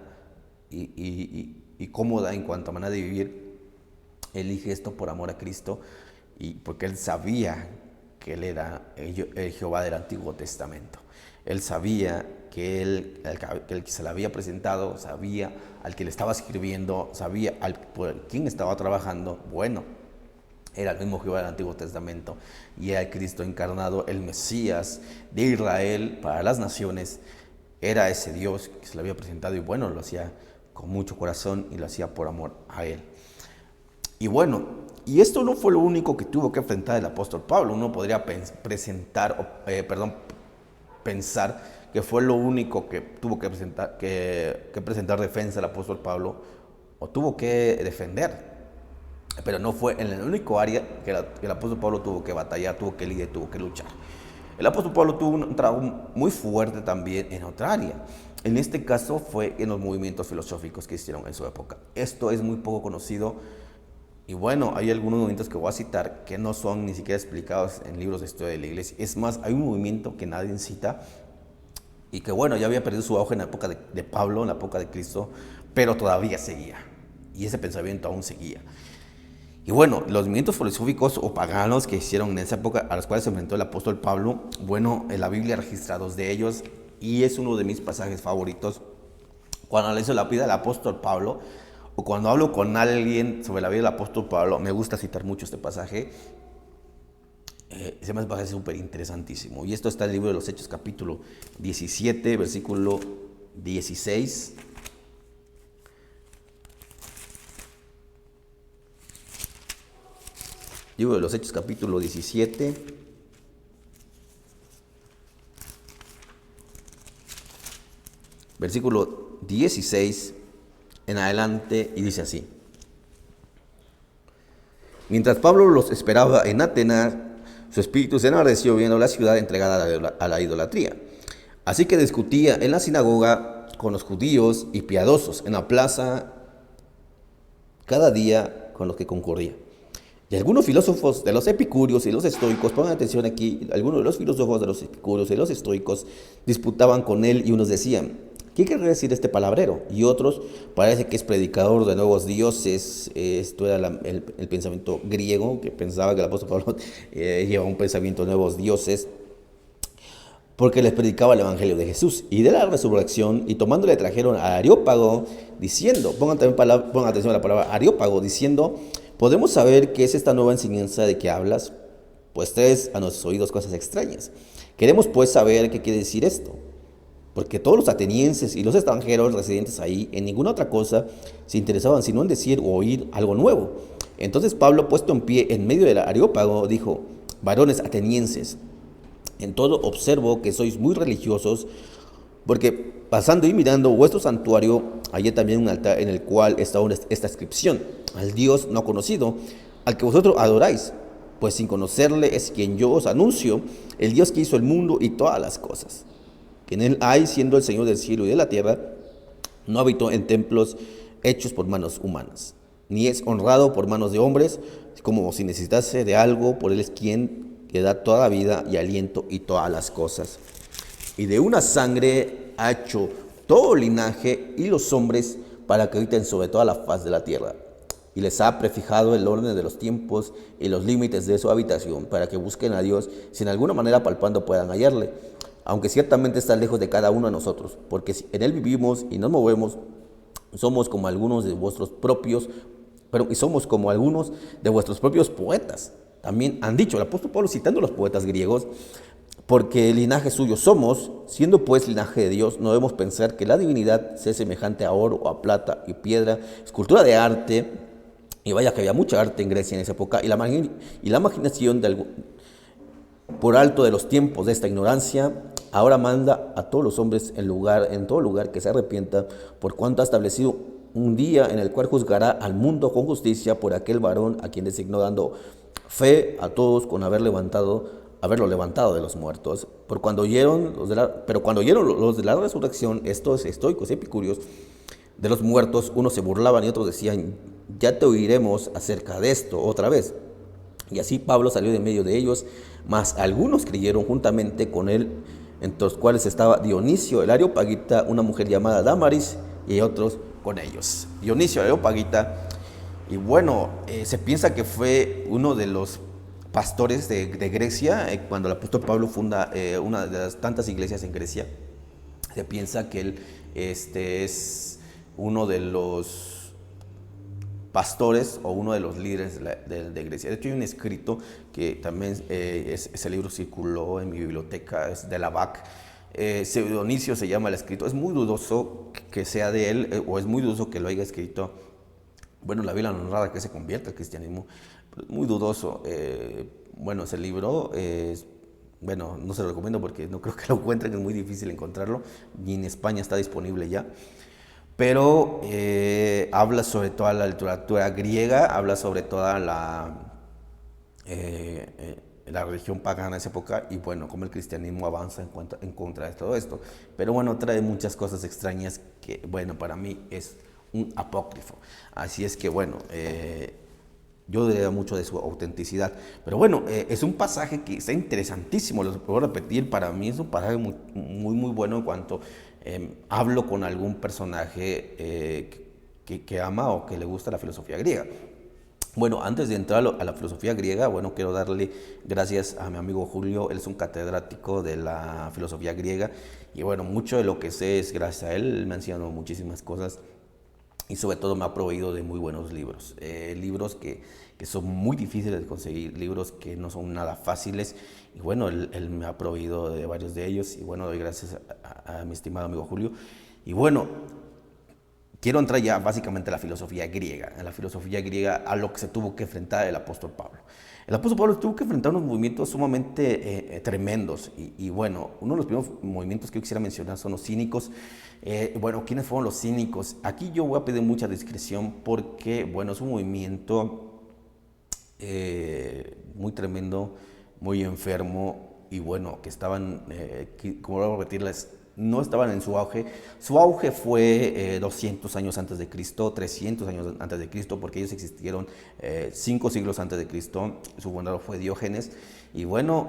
y cómoda en cuanto a manera de vivir. Elige esto por amor a Cristo y porque él sabía que él era el Jehová del Antiguo Testamento. Él sabía que el que se le había presentado, sabía al que le estaba escribiendo, sabía por quién estaba trabajando. Bueno, era el mismo Jehová del Antiguo Testamento y era el Cristo encarnado, el Mesías de Israel para las naciones. Era ese Dios que se le había presentado y bueno, lo hacía con mucho corazón y lo hacía por amor a él. Y bueno, y esto no fue lo único que tuvo que enfrentar el apóstol Pablo. Uno podría pensar que fue lo único que tuvo que presentar defensa el apóstol Pablo, o tuvo que defender. Pero no fue en el único área que el apóstol Pablo tuvo que batallar, tuvo que lidiar, tuvo que luchar. El apóstol Pablo tuvo un trabajo muy fuerte también en otra área. En este caso fue en los movimientos filosóficos que hicieron en su época. Esto es muy poco conocido. Y bueno, hay algunos movimientos que voy a citar que no son ni siquiera explicados en libros de historia de la iglesia. Es más, hay un movimiento que nadie cita y que bueno, ya había perdido su auge en la época de Pablo, en la época de Cristo, pero todavía seguía. Y ese pensamiento aún seguía. Y bueno, los movimientos filosóficos o paganos que hicieron en esa época, a los cuales se enfrentó el apóstol Pablo, bueno, en la Biblia registra dos de ellos y es uno de mis pasajes favoritos. Cuando analizo la vida del apóstol Pablo, o cuando hablo con alguien sobre la vida del apóstol Pablo, me gusta citar mucho este pasaje. Se me parece súper interesantísimo. Y esto está en el libro de los Hechos, capítulo 17, versículo 16. Libro de los Hechos, capítulo 17. Versículo 16 en adelante, y dice así: mientras Pablo los esperaba en Atenas, su espíritu se enardeció viendo la ciudad entregada a la idolatría. Así que discutía en la sinagoga con los judíos y piadosos, en la plaza, cada día con los que concurría. Y algunos filósofos de los epicúreos y los estoicos, pongan atención aquí, algunos de los filósofos de los epicúreos y los estoicos disputaban con él y unos decían: ¿qué quiere decir este palabrero? Y otros, parece que es predicador de nuevos dioses. Esto era el pensamiento griego, que pensaba que el apóstol Pablo llevaba un pensamiento de nuevos dioses, porque les predicaba el evangelio de Jesús y de la resurrección, y tomándole trajeron a Areópago, diciendo, pongan atención a la palabra Areópago, diciendo: ¿podemos saber qué es esta nueva enseñanza de que hablas? Pues traes a nuestros oídos cosas extrañas. Queremos pues saber qué quiere decir esto. Porque todos los atenienses y los extranjeros residentes ahí en ninguna otra cosa se interesaban sino en decir o oír algo nuevo. Entonces Pablo, puesto en pie en medio del Areópago, dijo: varones atenienses, en todo observo que sois muy religiosos, porque pasando y mirando vuestro santuario, hallé también un altar en el cual está esta inscripción: al Dios no conocido, al que vosotros adoráis, pues sin conocerle es quien yo os anuncio, el Dios que hizo el mundo y todas las cosas. Que en él hay, siendo el Señor del cielo y de la tierra, no habitó en templos hechos por manos humanas, ni es honrado por manos de hombres, como si necesitase de algo, por él es quien le da toda vida y aliento y todas las cosas. Y de una sangre ha hecho todo linaje y los hombres para que habiten sobre toda la faz de la tierra, y les ha prefijado el orden de los tiempos y los límites de su habitación para que busquen a Dios, si en alguna manera palpando puedan hallarle, aunque ciertamente está lejos de cada uno de nosotros, porque si en él vivimos y nos movemos, somos como algunos de vuestros propios, y somos como algunos de vuestros propios poetas. También han dicho, el apóstol Pablo citando a los poetas griegos, porque el linaje suyo somos, siendo pues linaje de Dios, no debemos pensar que la divinidad sea semejante a oro, o a plata y piedra, escultura de arte, y vaya que había mucha arte en Grecia en esa época, y la imaginación por alto de los tiempos de esta ignorancia, ahora manda a todos los hombres en todo lugar que se arrepienta, por cuanto ha establecido un día en el cual juzgará al mundo con justicia por aquel varón a quien designó, dando fe a todos con haberlo levantado de los muertos. Pero cuando oyeron los de la resurrección, estos estoicos y epicúreos de los muertos, unos se burlaban y otros decían, ya te oiremos acerca de esto otra vez. Y así Pablo salió de medio de ellos, mas algunos creyeron juntamente con él, entre los cuales estaba Dionisio el Areopagita, una mujer llamada Dámaris, y otros con ellos. Dionisio el Areopagita, y bueno, se piensa que fue uno de los pastores de Grecia, cuando el apóstol Pablo funda una de las tantas iglesias en Grecia. Se piensa que él es uno de los pastores o uno de los líderes de Grecia. De hecho, hay un escrito que también ese libro circuló en mi biblioteca, es de la BAC. Dionisio se llama el escrito. Es muy dudoso que sea de él, o es muy dudoso que lo haya escrito. Bueno, la Biblia no narra que se convierta al cristianismo, pero es muy dudoso. Bueno, ese libro bueno, no se lo recomiendo porque no creo que lo encuentren, es muy difícil encontrarlo, ni en España está disponible ya. Pero habla sobre toda la literatura griega, habla sobre toda la religión pagana de esa época y bueno, cómo el cristianismo avanza en contra de todo esto. Pero bueno, trae muchas cosas extrañas que, bueno, para mí es un apócrifo. Así es que bueno, yo diría mucho de su autenticidad. Pero bueno, es un pasaje que está interesantísimo, lo puedo repetir, para mí es un pasaje muy, muy, muy bueno en cuanto hablo con algún personaje que ama o que le gusta la filosofía griega. Bueno, antes de entrar a la filosofía griega, bueno, quiero darle gracias a mi amigo Julio, él es un catedrático de la filosofía griega y bueno, mucho de lo que sé es gracias a él, él me ha enseñado muchísimas cosas y sobre todo me ha proveído de muy buenos libros, libros que son muy difíciles de conseguir, libros que no son nada fáciles y bueno, él me ha proveído de varios de ellos y bueno, doy gracias a mi estimado amigo Julio y bueno, quiero entrar ya básicamente a la filosofía griega, a lo que se tuvo que enfrentar el apóstol Pablo. El apóstol Pablo tuvo que enfrentar unos movimientos sumamente tremendos y bueno, uno de los primeros movimientos que yo quisiera mencionar son los cínicos. Bueno, ¿quiénes fueron los cínicos? Aquí yo voy a pedir mucha discreción porque, bueno, es un movimiento muy tremendo, muy enfermo y bueno, que estaban, como voy a repetirles, no estaban en su auge. Su auge fue 200 años antes de Cristo, 300 años antes de Cristo, porque ellos existieron 5 siglos antes de Cristo. Su fundador fue Diógenes y bueno,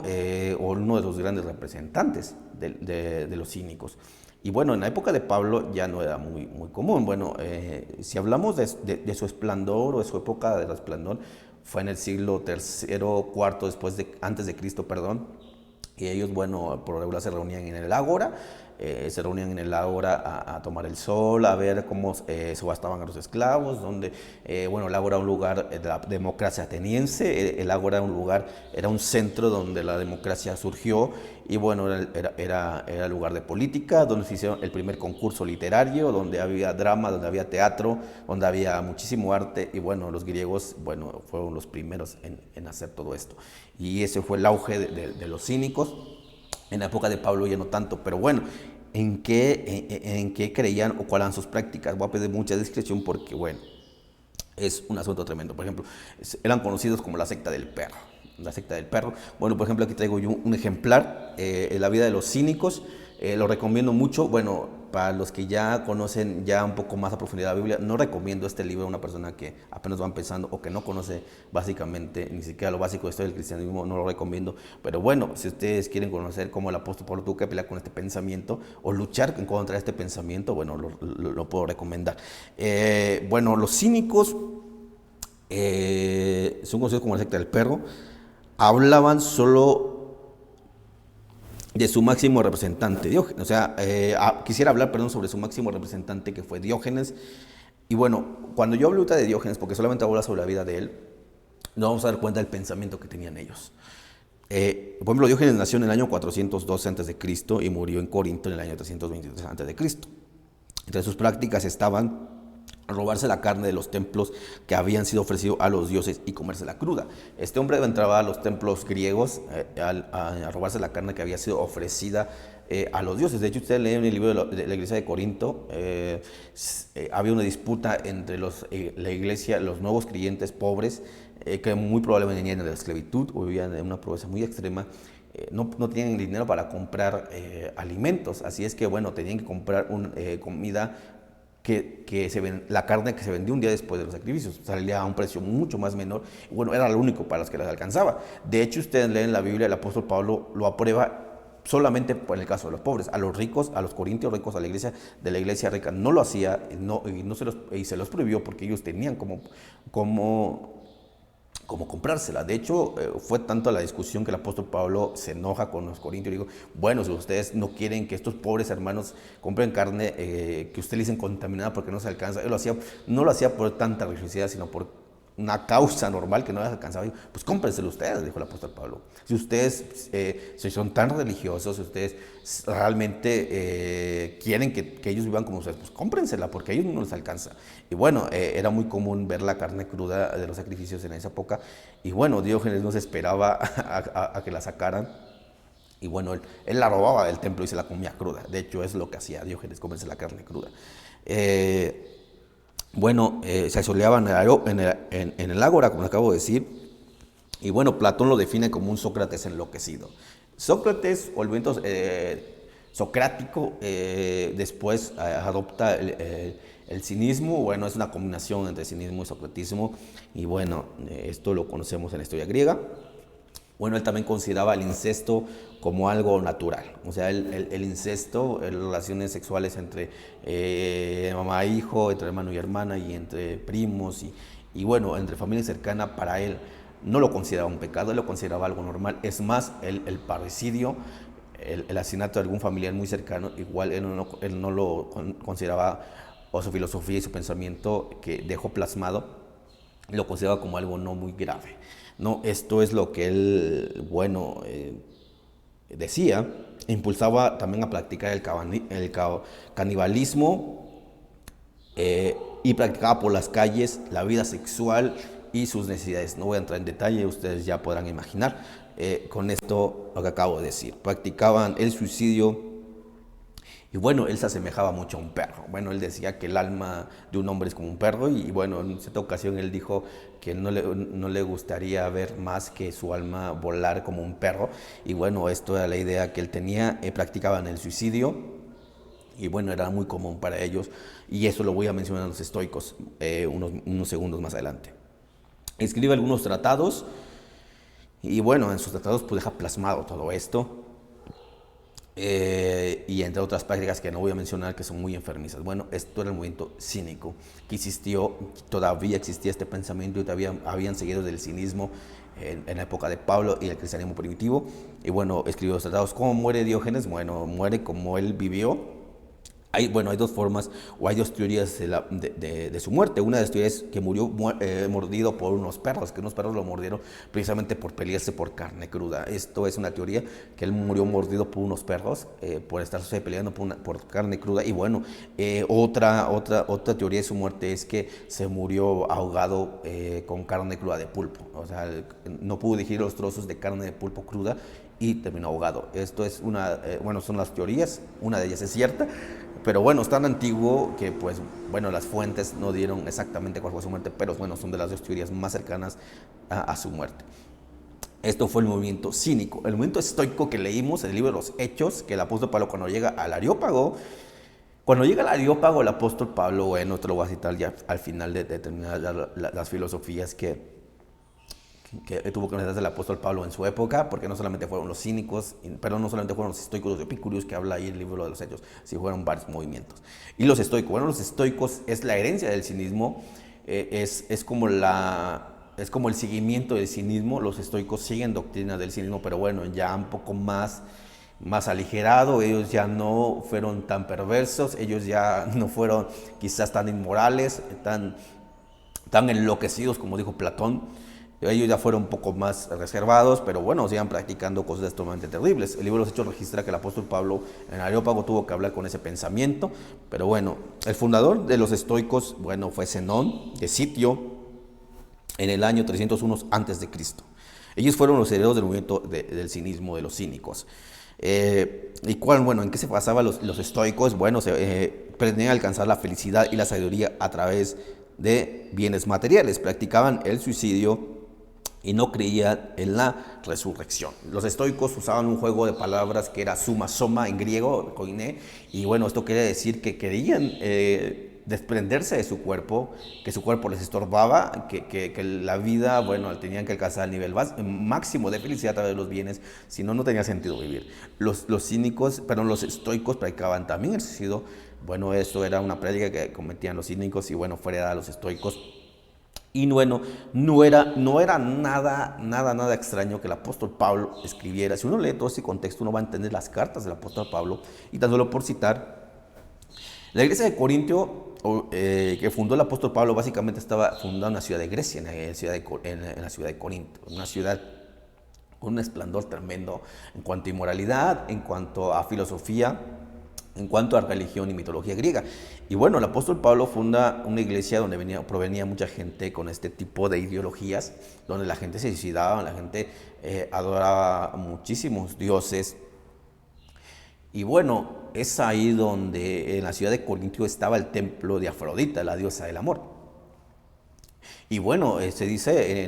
uno de los grandes representantes de los cínicos. Y bueno, en la época de Pablo ya no era muy, muy común. Bueno, si hablamos de su esplendor o de su época de esplendor, fue en el siglo tercero, cuarto antes de Cristo, perdón. Y ellos, bueno, por regular se reunían en el ágora, a tomar el sol, a ver cómo subastaban a los esclavos, donde, bueno, el ágora era un lugar de la democracia ateniense, el ágora era un centro donde la democracia surgió, y bueno, era lugar de política, donde se hicieron el primer concurso literario, donde había drama, donde había teatro, donde había muchísimo arte, y bueno, los griegos, bueno, fueron los primeros en hacer todo esto. Y ese fue el auge de los cínicos. En la época de Pablo ya no tanto, pero bueno, ¿en qué creían o cuáles eran sus prácticas? Voy a pedir mucha discreción porque, bueno, es un asunto tremendo. Por ejemplo, eran conocidos como la secta del perro. La secta del perro. Bueno, por ejemplo, aquí traigo yo un ejemplar, La vida de los cínicos. Lo recomiendo mucho. Bueno, para los que ya conocen ya un poco más a profundidad la Biblia, no recomiendo este libro a una persona que apenas va empezando o que no conoce básicamente ni siquiera lo básico de esto del cristianismo, no lo recomiendo. Pero bueno, si ustedes quieren conocer cómo el apóstol Pablo tuvo que pelear con este pensamiento o luchar en contra de este pensamiento, bueno, lo puedo recomendar. Bueno, los cínicos son conocidos como la secta del perro, hablaban solo de su máximo representante, Diógenes. O sea, quisiera hablar, perdón, sobre su máximo representante, que fue Diógenes. Y bueno, cuando yo hablo ahorita de Diógenes, porque solamente hablo sobre la vida de él, nos vamos a dar cuenta del pensamiento que tenían ellos. Por ejemplo, Diógenes nació en el año 412 a.C. y murió en Corinto en el año 323 a.C. Entre sus prácticas estaban robarse la carne de los templos que habían sido ofrecidos a los dioses y comérsela cruda. Este hombre entraba a los templos griegos a robarse la carne que había sido ofrecida a los dioses. De hecho, ustedes leen el libro de la iglesia de Corinto, había una disputa entre la iglesia, los nuevos creyentes pobres, que muy probablemente venían de la esclavitud o vivían en una pobreza muy extrema. No tenían dinero para comprar alimentos, así es que bueno, tenían que comprar comida la carne que se vendía un día después de los sacrificios salía a un precio mucho más menor. Bueno, era lo único para los que les alcanzaba. De hecho, ustedes leen la Biblia, el apóstol Pablo lo aprueba solamente por el caso de los pobres. A los ricos, a los corintios ricos, a la iglesia de la iglesia rica no lo hacía, y se los prohibió porque ellos tenían como comprársela. De hecho, fue tanto la discusión que el apóstol Pablo se enoja con los corintios y dijo, bueno, si ustedes no quieren que estos pobres hermanos compren carne que ustedes dicen contaminada porque no se alcanza, él no lo hacía por tanta religiosidad, sino por una causa normal que no les alcanzaba, pues cómprenselo ustedes, dijo el apóstol Pablo. Si ustedes si son tan religiosos, si ustedes realmente quieren que ellos vivan como ustedes, pues cómprensela porque a ellos no les alcanza. Y bueno, era muy común ver la carne cruda de los sacrificios en esa época. Y bueno, Diógenes no se esperaba a que la sacaran. Y bueno, él la robaba del templo y se la comía cruda. De hecho, es lo que hacía Diógenes, comerse la carne cruda. Se asoleaban en el ágora, como acabo de decir. Y bueno, Platón lo define como un Sócrates enloquecido. Sócrates, o el movimiento socrático, después adopta el cinismo. Bueno, es una combinación entre cinismo y socratismo. Y bueno, esto lo conocemos en la historia griega. Bueno, él también consideraba el incesto como algo natural. O sea, el incesto, relaciones sexuales entre mamá e hijo, entre hermano y hermana, y entre primos, y bueno, entre familia cercana, para él no lo consideraba un pecado, él lo consideraba algo normal. Es más, el parricidio, el asesinato de algún familiar muy cercano, igual él no lo consideraba, o su filosofía y su pensamiento que dejó plasmado, lo consideraba como algo no muy grave. No, esto es lo que él, decía. Impulsaba también a practicar el canibalismo, y practicaba por las calles la vida sexual y sus necesidades. No voy a entrar en detalle, ustedes ya podrán imaginar con esto lo que acabo de decir. Practicaban el suicidio. Y bueno, él se asemejaba mucho a un perro. Bueno, él decía que el alma de un hombre es como un perro, y bueno, en cierta ocasión él dijo que no le gustaría ver más que su alma volar como un perro. Y bueno, esto era la idea que él tenía. Practicaban el suicidio, y bueno, era muy común para ellos, y eso lo voy a mencionar a los estoicos unos segundos más adelante. Escribe algunos tratados, y bueno, en sus tratados pues deja plasmado todo esto. Y entre otras prácticas que no voy a mencionar, que son muy enfermizas. Bueno, esto era el movimiento cínico que existió, todavía existía este pensamiento, y todavía habían seguido del cinismo en la época de Pablo y el cristianismo primitivo. Y bueno, escribió los tratados. ¿Cómo muere Diógenes? Bueno, muere como él vivió. Hay dos formas, o hay dos teorías de su muerte. Una de las teorías es que murió mordido por unos perros, que unos perros lo mordieron precisamente por pelearse por carne cruda. Esto es una teoría, que él murió mordido por unos perros por estarse peleando por carne cruda. Y bueno, otra teoría de su muerte es que se murió ahogado con carne cruda de pulpo. O sea, no pudo digerir los trozos de carne de pulpo cruda y terminó ahogado. Esto es son las teorías. Una de ellas es cierta, pero bueno, es tan antiguo que pues bueno, las fuentes no dieron exactamente cuál fue su muerte, pero bueno, son de las dos teorías más cercanas a su muerte. Esto fue el movimiento cínico. El movimiento estoico que leímos en el libro de los Hechos, que el apóstol Pablo cuando llega al Areópago, el apóstol Pablo, bueno, te lo voy a citar ya al final de terminar las filosofías que tuvo que necesitar el apóstol Pablo en su época, porque no solamente fueron los cínicos, pero no solamente fueron los estoicos, los epicúreos, que habla ahí el libro de los Hechos, sí fueron varios movimientos. Y los estoicos, los estoicos es la herencia del cinismo. es como es como el seguimiento del cinismo. Los estoicos siguen doctrina del cinismo, pero bueno, ya un poco más aligerado. Ellos ya no fueron tan perversos, ellos ya no fueron quizás tan inmorales, tan enloquecidos como dijo Platón. Ellos ya fueron un poco más reservados, pero bueno, sigan practicando cosas totalmente terribles. El libro de los Hechos registra que el apóstol Pablo en Areópago tuvo que hablar con ese pensamiento, pero bueno, el fundador de los estoicos, bueno, fue Zenón de Sitio en el año 301 antes de Cristo. Ellos fueron los herederos del movimiento del cinismo, de los cínicos. ¿Y cuál, bueno, en qué se basaban los estoicos? Bueno, pretendían alcanzar la felicidad y la sabiduría a través de bienes materiales. Practicaban el suicidio y no creían en la resurrección. Los estoicos usaban un juego de palabras que era suma soma en griego, koiné, y bueno, esto quiere decir que querían desprenderse de su cuerpo, que su cuerpo les estorbaba, que la vida, bueno, tenían que alcanzar el nivel máximo de felicidad a través de los bienes, si no, no tenía sentido vivir. Los estoicos practicaban también el suicidio. Bueno, esto era una práctica que cometían los cínicos y bueno, fuera de los estoicos. Y bueno, no era nada extraño que el apóstol Pablo escribiera. Si uno lee todo este contexto, uno va a entender las cartas del apóstol Pablo. Y tan solo por citar, la iglesia de Corintio, que fundó el apóstol Pablo, básicamente estaba fundada en la ciudad de Grecia, en la ciudad de Corinto. Una ciudad con un esplendor tremendo en cuanto a inmoralidad, en cuanto a filosofía, en cuanto a religión y mitología griega. Y bueno, el apóstol Pablo funda una iglesia donde provenía mucha gente con este tipo de ideologías, donde la gente se suicidaba, la gente adoraba muchísimos dioses. Y bueno, es ahí donde en la ciudad de Corintio estaba el templo de Afrodita, la diosa del amor. Y bueno, se dice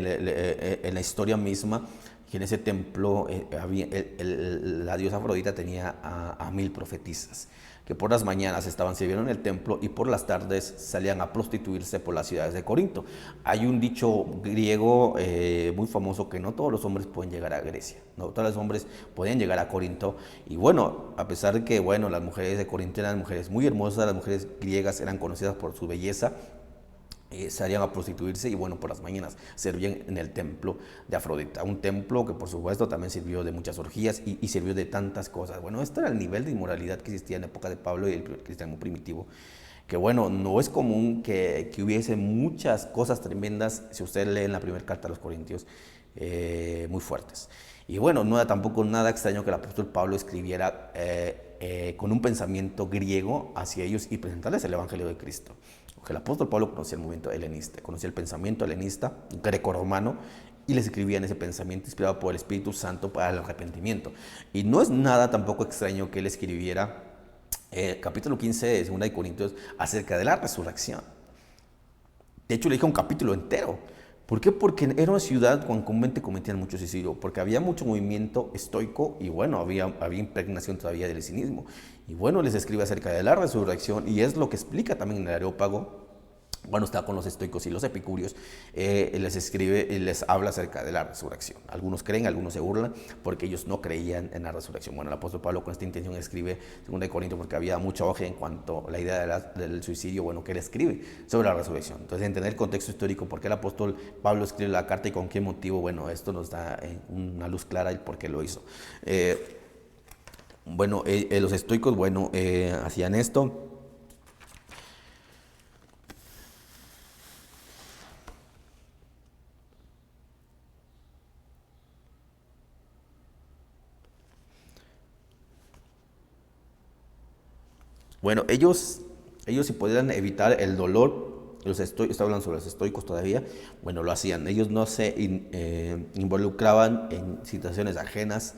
en la historia misma que en ese templo la diosa Afrodita tenía a 1000 profetisas, que por las mañanas estaban sirviendo en el templo y por las tardes salían a prostituirse por las ciudades de Corinto. Hay un dicho griego muy famoso que no todos los hombres pueden llegar a Grecia, no todos los hombres podían llegar a Corinto. Y bueno, a pesar de que bueno, las mujeres de Corinto eran mujeres muy hermosas, las mujeres griegas eran conocidas por su belleza, salían a prostituirse y bueno, por las mañanas servían en el templo de Afrodita, un templo que por supuesto también sirvió de muchas orgías y sirvió de tantas cosas. Bueno, este era el nivel de inmoralidad que existía en la época de Pablo y el cristianismo primitivo, que bueno, no es común que hubiese muchas cosas tremendas, si usted lee en la primera carta a los Corintios, muy fuertes. Y bueno, no era tampoco nada extraño que el apóstol Pablo escribiera con un pensamiento griego hacia ellos y presentarles el Evangelio de Cristo. Porque el apóstol Pablo conocía el movimiento helenista, conocía el pensamiento helenista, greco-romano, y les escribía en ese pensamiento inspirado por el Espíritu Santo para el arrepentimiento. Y no es nada tampoco extraño que él escribiera capítulo 15 de 2 de Corintios acerca de la resurrección. De hecho, le dije un capítulo entero. ¿Por qué? Porque era una ciudad con comúnmente cometían mucho suicidio, porque había mucho movimiento estoico y bueno, había impregnación todavía del cinismo. Y bueno, les escribe acerca de la resurrección y es lo que explica también en el Areópago. Bueno, está con los estoicos y los epicúreos, les escribe y les habla acerca de la resurrección. Algunos creen, algunos se burlan, porque ellos no creían en la resurrección. Bueno, el apóstol Pablo con esta intención escribe 2 de Corintios, porque había mucha hoja en cuanto a la idea del suicidio, bueno, que él escribe sobre la resurrección. Entonces, entender el contexto histórico, por qué el apóstol Pablo escribe la carta y con qué motivo, bueno, esto nos da una luz clara del por qué lo hizo. Bueno, los estoicos, bueno, hacían esto. Bueno, ellos si pudieran evitar el dolor, estoy hablando sobre los estoicos todavía, bueno, lo hacían. Ellos no se involucraban en situaciones ajenas,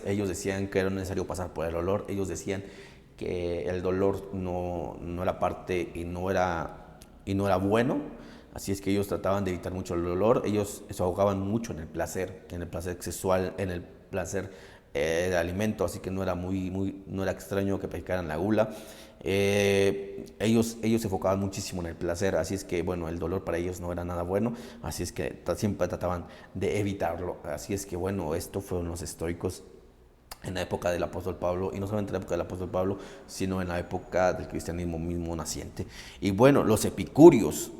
ellos decían que era necesario pasar por el dolor, ellos decían que el dolor no era parte y no era bueno, así es que ellos trataban de evitar mucho el dolor, ellos se ahogaban mucho en el placer sexual, en el placer de alimento, así que no era extraño que practicaran la gula. Ellos se enfocaban muchísimo en el placer, así es que bueno, el dolor para ellos no era nada bueno, así es que siempre trataban de evitarlo, así es que bueno, esto fueron los estoicos. en la época del apóstol Pablo, y no solamente en la época del apóstol Pablo, sino en la época del cristianismo mismo naciente. Y bueno, los epicúreos,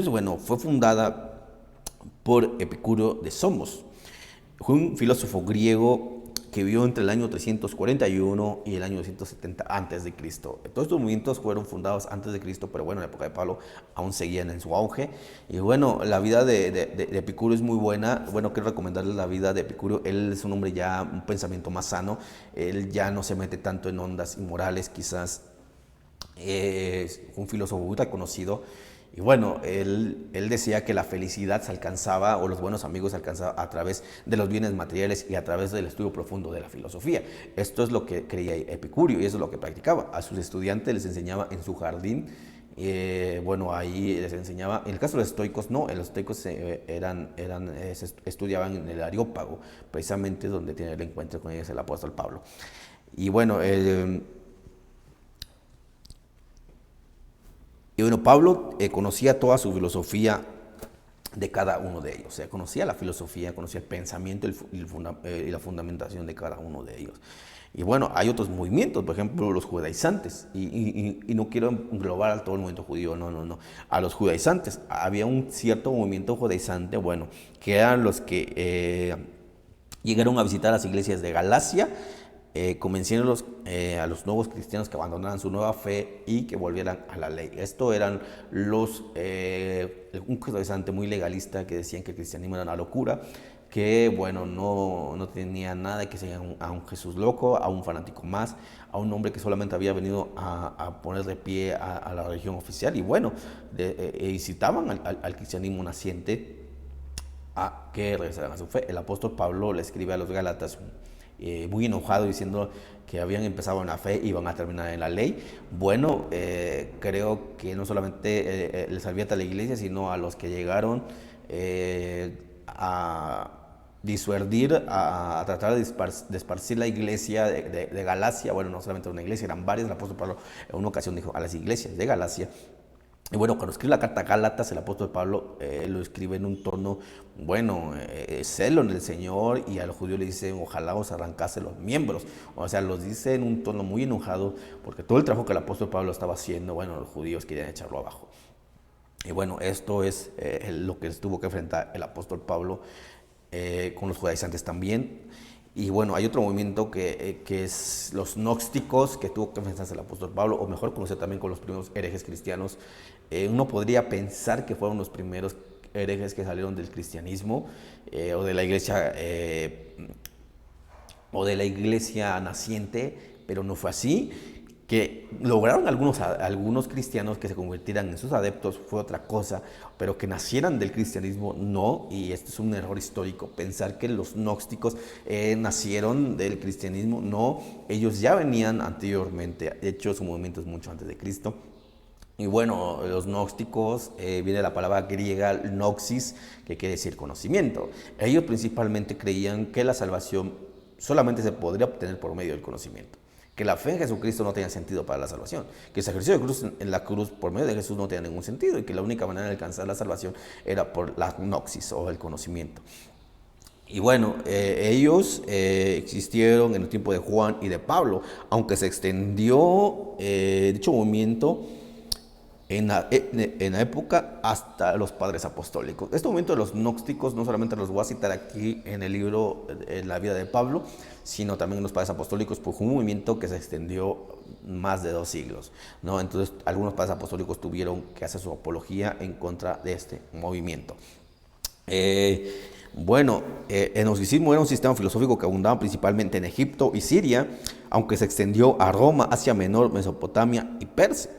bueno, fue fundada por Epicurio de Somos. Fue un filósofo griego que vivió entre el año 341 y el año 270 antes de Cristo. Todos estos movimientos fueron fundados antes de Cristo, pero bueno, en la época de Pablo aún seguían en su auge. Y bueno, la vida de Epicurio es muy buena. Bueno, quiero recomendarles la vida de Epicurio. Él es un hombre ya, un pensamiento más sano. Él ya no se mete tanto en ondas inmorales, quizás. Es un filósofo muy reconocido. Y bueno, él decía que la felicidad se alcanzaba, o los buenos amigos se alcanzaba a través de los bienes materiales y a través del estudio profundo de la filosofía. Esto es lo que creía Epicurio y eso es lo que practicaba. A sus estudiantes les enseñaba en su jardín. Bueno, ahí les enseñaba. En el caso de los estoicos, no, los estoicos estudiaban en el Areópago, precisamente donde tiene el encuentro con ellos el apóstol Pablo. Y bueno, Pablo conocía toda su filosofía de cada uno de ellos. O sea, conocía la filosofía, conocía el pensamiento y la fundamentación de cada uno de ellos. Y bueno, hay otros movimientos, por ejemplo, los judaizantes. Y no quiero englobar a todo el movimiento judío, no. A los judaizantes. Había un cierto movimiento judaizante, bueno, que eran los que llegaron a visitar las iglesias de Galacia, convenciéndolos a los nuevos cristianos que abandonaran su nueva fe y que volvieran a la ley. Esto eran un judaizante muy legalista que decían que el cristianismo era una locura, que bueno, no tenía nada de que seguir a un Jesús loco, a un fanático más, a un hombre que solamente había venido a poner de pie a la religión oficial. Y bueno, incitaban al cristianismo naciente a que regresaran a su fe. El apóstol Pablo le escribe a los Gálatas muy enojado diciendo que habían empezado en la fe y iban a terminar en la ley. Bueno, creo que no solamente les advierte a la iglesia, sino a los que llegaron a disuadir, a tratar de esparcir la iglesia de Galacia. Bueno, no solamente una iglesia, eran varias. El apóstol Pablo en una ocasión dijo a las iglesias de Galacia. Y bueno, cuando escribe la carta a Gálatas, el apóstol Pablo lo escribe en un tono, bueno, celo en el Señor, y a los judíos le dicen, ojalá os arrancase los miembros. O sea, los dice en un tono muy enojado, porque todo el trabajo que el apóstol Pablo estaba haciendo, bueno, los judíos querían echarlo abajo. Y bueno, esto es lo que tuvo que enfrentar el apóstol Pablo con los judaizantes también. Y bueno, hay otro movimiento que es los gnósticos, que tuvo que enfrentarse el apóstol Pablo, o mejor conocido también con los primeros herejes cristianos. Uno podría pensar que fueron los primeros herejes que salieron del cristianismo o de la iglesia naciente, pero no fue así. Que lograron algunos cristianos que se convirtieran en sus adeptos fue otra cosa, pero que nacieran del cristianismo no, y esto es un error histórico, pensar que los gnósticos nacieron del cristianismo, no, ellos ya venían anteriormente, de hecho su movimiento es mucho antes de Cristo. Y bueno, los gnósticos, viene la palabra griega gnosis, que quiere decir conocimiento. Ellos principalmente creían que la salvación solamente se podría obtener por medio del conocimiento, que la fe en Jesucristo no tenía sentido para la salvación, que el sacrificio de cruz en la cruz por medio de Jesús no tenía ningún sentido y que la única manera de alcanzar la salvación era por la gnosis o el conocimiento. Y bueno, ellos existieron en el tiempo de Juan y de Pablo, aunque se extendió dicho movimiento en la época hasta los padres apostólicos. Este momento de los gnósticos no solamente los voy a citar aquí en el libro en la vida de Pablo, sino también en los padres apostólicos, porque fue un movimiento que se extendió más de 2 siglos, ¿no? Entonces algunos padres apostólicos tuvieron que hacer su apología en contra de este movimiento. Bueno, el gnosticismo era un sistema filosófico que abundaba principalmente en Egipto y Siria, aunque se extendió a Roma, Asia Menor, Mesopotamia y Persia.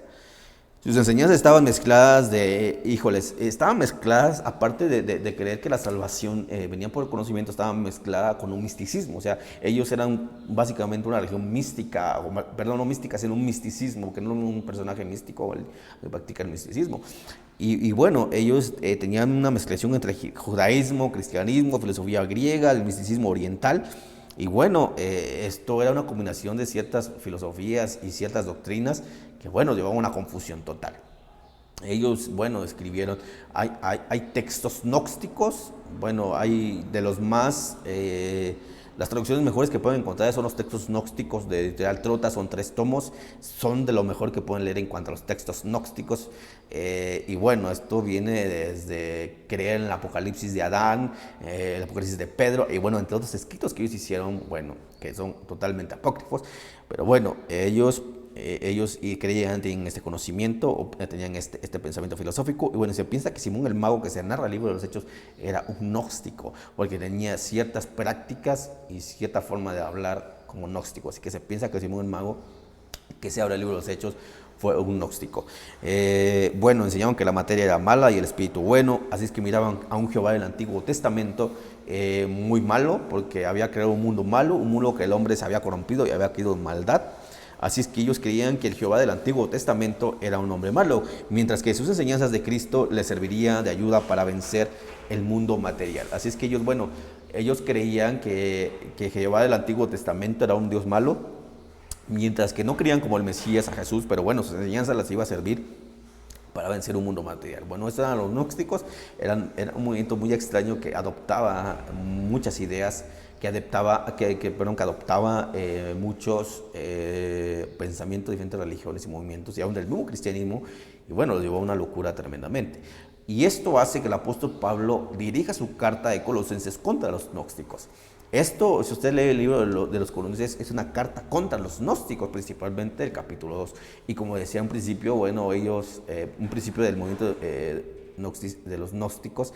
Sus enseñanzas estaban mezcladas estaban mezcladas, aparte de creer que la salvación venía por el conocimiento, estaban mezcladas con un misticismo. O sea, ellos eran básicamente una religión mística, no mística, sino un misticismo, que no era un personaje místico el practica el misticismo. Y bueno, ellos tenían una mezclación entre judaísmo, cristianismo, filosofía griega, el misticismo oriental. Y bueno, esto era una combinación de ciertas filosofías y ciertas doctrinas que, bueno, llevaban a una confusión total. Ellos, bueno, escribieron, hay textos gnósticos, bueno, hay de los más Las traducciones mejores que pueden encontrar son los textos gnósticos de Editorial Trota, son 3 tomos, son de lo mejor que pueden leer en cuanto a los textos gnósticos. Y bueno, esto viene desde creer en el Apocalipsis de Adán, el Apocalipsis de Pedro, y bueno, entre otros escritos que ellos hicieron, bueno, que son totalmente apócrifos, pero bueno, ellos creían, tenían este conocimiento, o tenían este pensamiento filosófico, y bueno, se piensa que Simón el Mago, que se narra el libro de los Hechos, era un gnóstico, porque tenía ciertas prácticas y cierta forma de hablar como gnóstico, así que se piensa que Simón el Mago, que se abre el libro de los Hechos, fue un gnóstico. Bueno, enseñaban que la materia era mala y el espíritu bueno, así es que miraban a un Jehová del Antiguo Testamento muy malo, porque había creado un mundo malo, un mundo que el hombre se había corrompido y había caído en maldad. Así es que ellos creían que el Jehová del Antiguo Testamento era un hombre malo, mientras que sus enseñanzas de Cristo les serviría de ayuda para vencer el mundo material. Así es que ellos, bueno, ellos creían que Jehová del Antiguo Testamento era un Dios malo, mientras que no creían como el Mesías a Jesús, pero bueno, sus enseñanzas las iba a servir para vencer un mundo material. Bueno, estos eran los gnósticos, eran un movimiento muy extraño que adoptaba muchas ideas, que adoptaba muchos pensamientos de diferentes religiones y movimientos, y aún del mismo cristianismo, y bueno, lo llevó a una locura tremendamente. Y esto hace que el apóstol Pablo dirija su carta de Colosenses contra los gnósticos. Esto, si usted lee el libro de los Colosenses, es una carta contra los gnósticos, principalmente el capítulo 2. Y como decía un principio, bueno, ellos, un principio del movimiento de los gnósticos,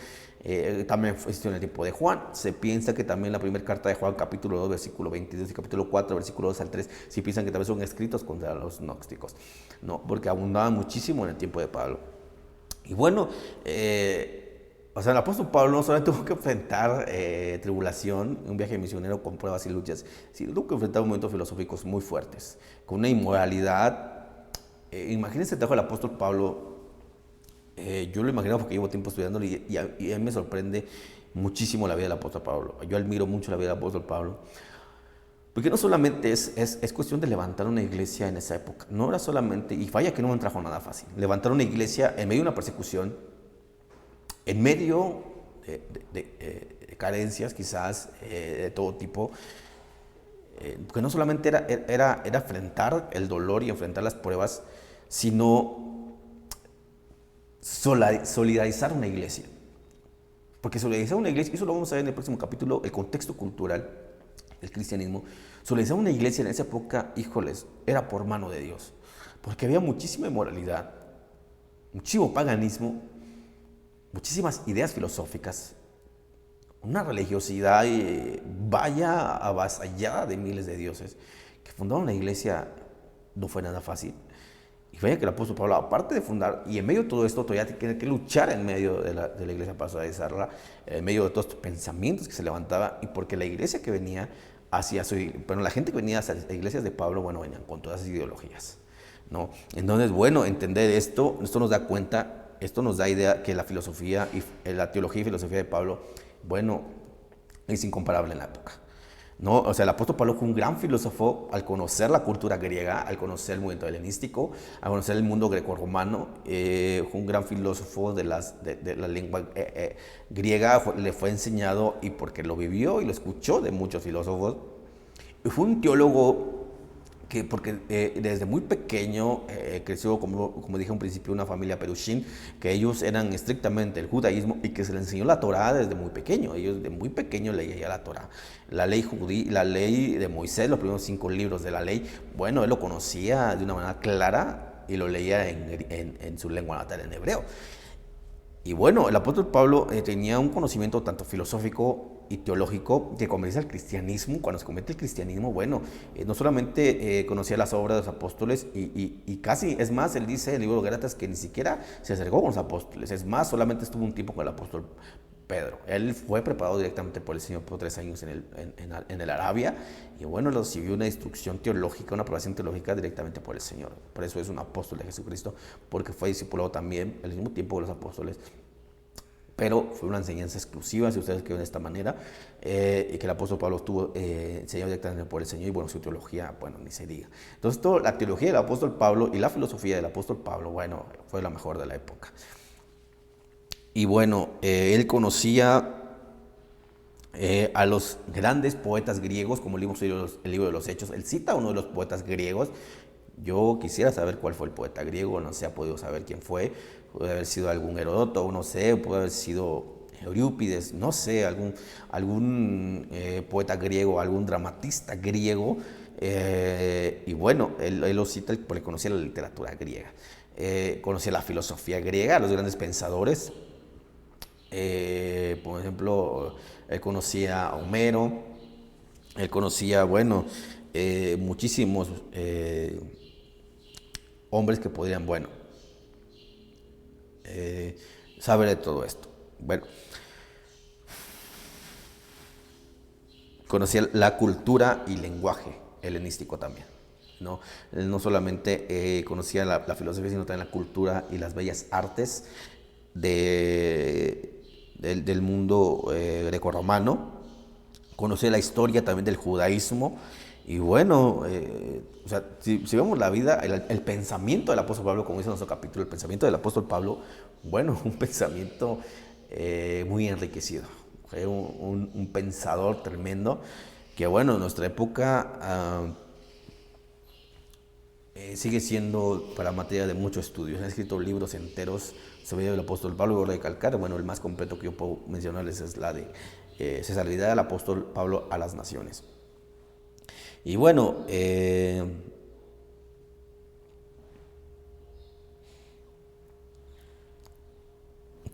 también existió en el tiempo de Juan. Se piensa que también la primera carta de Juan, capítulo 2, versículo 22, y capítulo 4, versículo 2 al 3, sí piensan que también son escritos contra los gnósticos, ¿no? Porque abundaban muchísimo en el tiempo de Pablo. Y bueno, o sea, el apóstol Pablo no solamente tuvo que enfrentar tribulación, un viaje misionero con pruebas y luchas, sino tuvo que enfrentar momentos filosóficos muy fuertes, con una inmoralidad. Imagínense el trabajo del apóstol Pablo. Yo lo imagino porque llevo tiempo estudiándolo y a mí me sorprende muchísimo la vida del apóstol Pablo. Yo admiro mucho la vida del apóstol Pablo. Porque no solamente es cuestión de levantar una iglesia en esa época. No era solamente, y vaya que no me trajo nada fácil, levantar una iglesia en medio de una persecución, en medio de carencias quizás de todo tipo, porque no solamente era enfrentar el dolor y enfrentar las pruebas, sino solidarizar una iglesia. Porque solidarizar una iglesia, eso lo vamos a ver en el próximo capítulo, el contexto cultural del cristianismo. Solidarizar una iglesia en esa época, híjoles, era por mano de Dios. Porque había muchísima inmoralidad, muchísimo paganismo, muchísimas ideas filosóficas, una religiosidad vaya avasallada de miles de dioses. Que fundar una iglesia no fue nada fácil. Y vaya que el apóstol Pablo, aparte de fundar, y en medio de todo esto, todavía tiene que luchar en medio de la iglesia para solidarizarla, en medio de todos estos pensamientos que se levantaban, y porque la iglesia que venía la gente que venía hacia las iglesias de Pablo, bueno, venían con todas esas ideologías, ¿no? Entonces, bueno, entender esto nos da cuenta, esto nos da idea que la filosofía, la teología y filosofía de Pablo, bueno, es incomparable en la época. ¿No? O sea, el apóstol Pablo fue un gran filósofo al conocer la cultura griega, al conocer el movimiento helenístico, al conocer el mundo grecorromano. Fue un gran filósofo de la lengua griega, le fue enseñado y porque lo vivió y lo escuchó de muchos filósofos. Y fue un teólogo porque desde muy pequeño creció, como dije al principio, una familia perushin, que ellos eran estrictamente el judaísmo y que se les enseñó la Torá desde muy pequeño. Ellos de muy pequeño leían ya la Torá. La ley de Moisés, los primeros 5 libros de la ley, bueno, él lo conocía de una manera clara y lo leía en su lengua natal, en hebreo. Y bueno, el apóstol Pablo tenía un conocimiento tanto filosófico y teológico que convierte al cristianismo. Cuando se convierte el cristianismo, bueno, no solamente conocía las obras de los apóstoles y casi, es más, él dice en el libro de Gálatas que ni siquiera se acercó con los apóstoles. Es más, solamente estuvo un tiempo con el apóstol Pedro. Él fue preparado directamente por el Señor por 3 años en el Arabia y bueno, recibió una instrucción teológica, una aprobación teológica directamente por el Señor. Por eso es un apóstol de Jesucristo, porque fue discipulado también al mismo tiempo que los apóstoles. Pero fue una enseñanza exclusiva, si ustedes quieren de esta manera, y que el apóstol Pablo estuvo enseñado directamente por el Señor, y bueno, su teología, bueno, ni se diga. Entonces, la teología del apóstol Pablo y la filosofía del apóstol Pablo, bueno, fue la mejor de la época. Y bueno, él conocía a los grandes poetas griegos, como el libro de los Hechos. Él cita a uno de los poetas griegos. Yo quisiera saber cuál fue el poeta griego, no se ha podido saber quién fue. Puede haber sido algún Heródoto, no sé, puede haber sido Eurípides, no sé, algún poeta griego, algún dramatista griego. Y bueno, él lo cita porque conocía la literatura griega, conocía la filosofía griega, los grandes pensadores. Por ejemplo, él conocía a Homero, él conocía, bueno, muchísimos hombres que podrían, bueno, saber de todo esto. Bueno, conocía la cultura y lenguaje helenístico también. ¿No? Él no solamente conocía la filosofía, sino también la cultura y las bellas artes del mundo grecorromano. Conocía la historia también del judaísmo. Y bueno, o sea, si vemos la vida, el pensamiento del apóstol Pablo, como dice nuestro capítulo, el pensamiento del apóstol Pablo, bueno, un pensamiento muy enriquecido. Fue un pensador tremendo que, bueno, en nuestra época sigue siendo para materia de mucho estudio. Se han escrito libros enteros sobre el apóstol Pablo. Voy a recalcar, bueno, el más completo que yo puedo mencionarles es la de César Vidal, el apóstol Pablo a las naciones. Y bueno,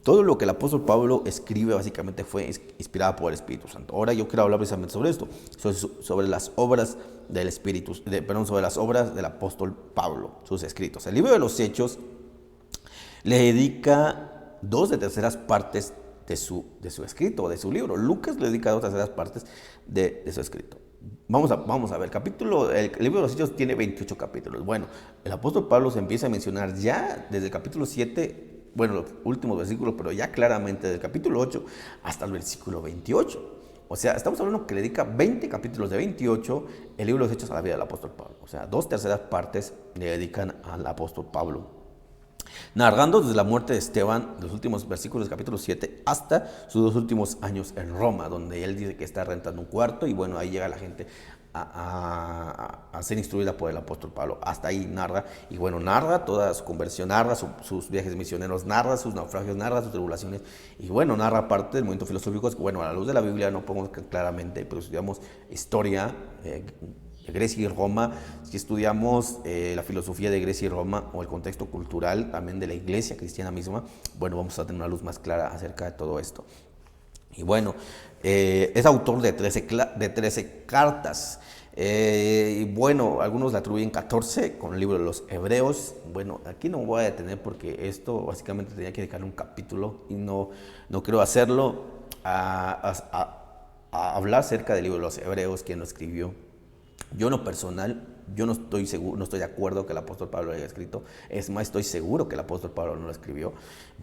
todo lo que el apóstol Pablo escribe básicamente fue inspirado por el Espíritu Santo. Ahora yo quiero hablar precisamente sobre esto, sobre las obras del sobre las obras del apóstol Pablo, sus escritos. El libro de los Hechos le dedica 2/3 de su escrito, de su libro. Lucas le dedica 2/3 de su escrito. Vamos a ver, el libro de los Hechos tiene 28 capítulos. Bueno, el apóstol Pablo se empieza a mencionar ya desde el capítulo 7, bueno, los últimos versículos, pero ya claramente del capítulo 8 hasta el versículo 28. O sea, estamos hablando que le dedica 20 capítulos de 28 el libro de los Hechos a la vida del apóstol Pablo. O sea, 2/3 le dedican al apóstol Pablo, narrando desde la muerte de Esteban, los últimos versículos del capítulo 7, hasta sus 2 últimos años en Roma, donde él dice que está rentando un cuarto y bueno, ahí llega la gente a ser instruida por el apóstol Pablo. Hasta ahí narra, y bueno, narra toda su conversión, narra sus viajes misioneros, narra sus naufragios, narra sus tribulaciones, y bueno, narra parte del momento filosófico, que bueno, a la luz de la Biblia no podemos claramente, pero estudiamos historia, Grecia y Roma, si estudiamos la filosofía de Grecia y Roma o el contexto cultural también de la iglesia cristiana misma, bueno, vamos a tener una luz más clara acerca de todo esto. Y bueno, es autor de 13 cartas. Y bueno, algunos le atribuyen 14 con el libro de los Hebreos. Bueno, aquí no me voy a detener porque esto básicamente tenía que dedicarle un capítulo y no quiero hacerlo a hablar acerca del libro de los Hebreos, quién lo escribió. Yo en lo personal, yo no estoy seguro, no estoy de acuerdo que el apóstol Pablo lo haya escrito. Es más, estoy seguro que el apóstol Pablo no lo escribió.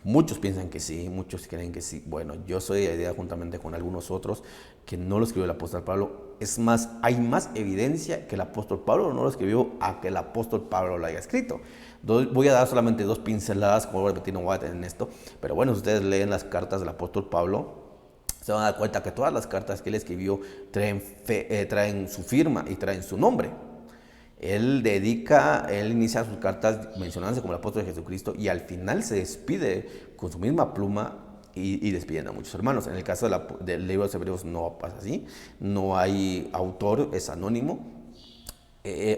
Muchos piensan que sí, muchos creen que sí. Bueno, yo soy de la idea, juntamente con algunos otros, que no lo escribió el apóstol Pablo. Es más, hay más evidencia que el apóstol Pablo no lo escribió a que el apóstol Pablo lo haya escrito. Voy a dar solamente 2 pinceladas, como voy a repetir, no voy a tener en esto. Pero bueno, si ustedes leen las cartas del apóstol Pablo, se van a dar cuenta que todas las cartas que él escribió traen su firma y traen su nombre. Él inicia sus cartas mencionándose como el apóstol de Jesucristo y al final se despide con su misma pluma y despiden a muchos hermanos. En el caso del libro de los Hebreos no pasa así, no hay autor, es anónimo.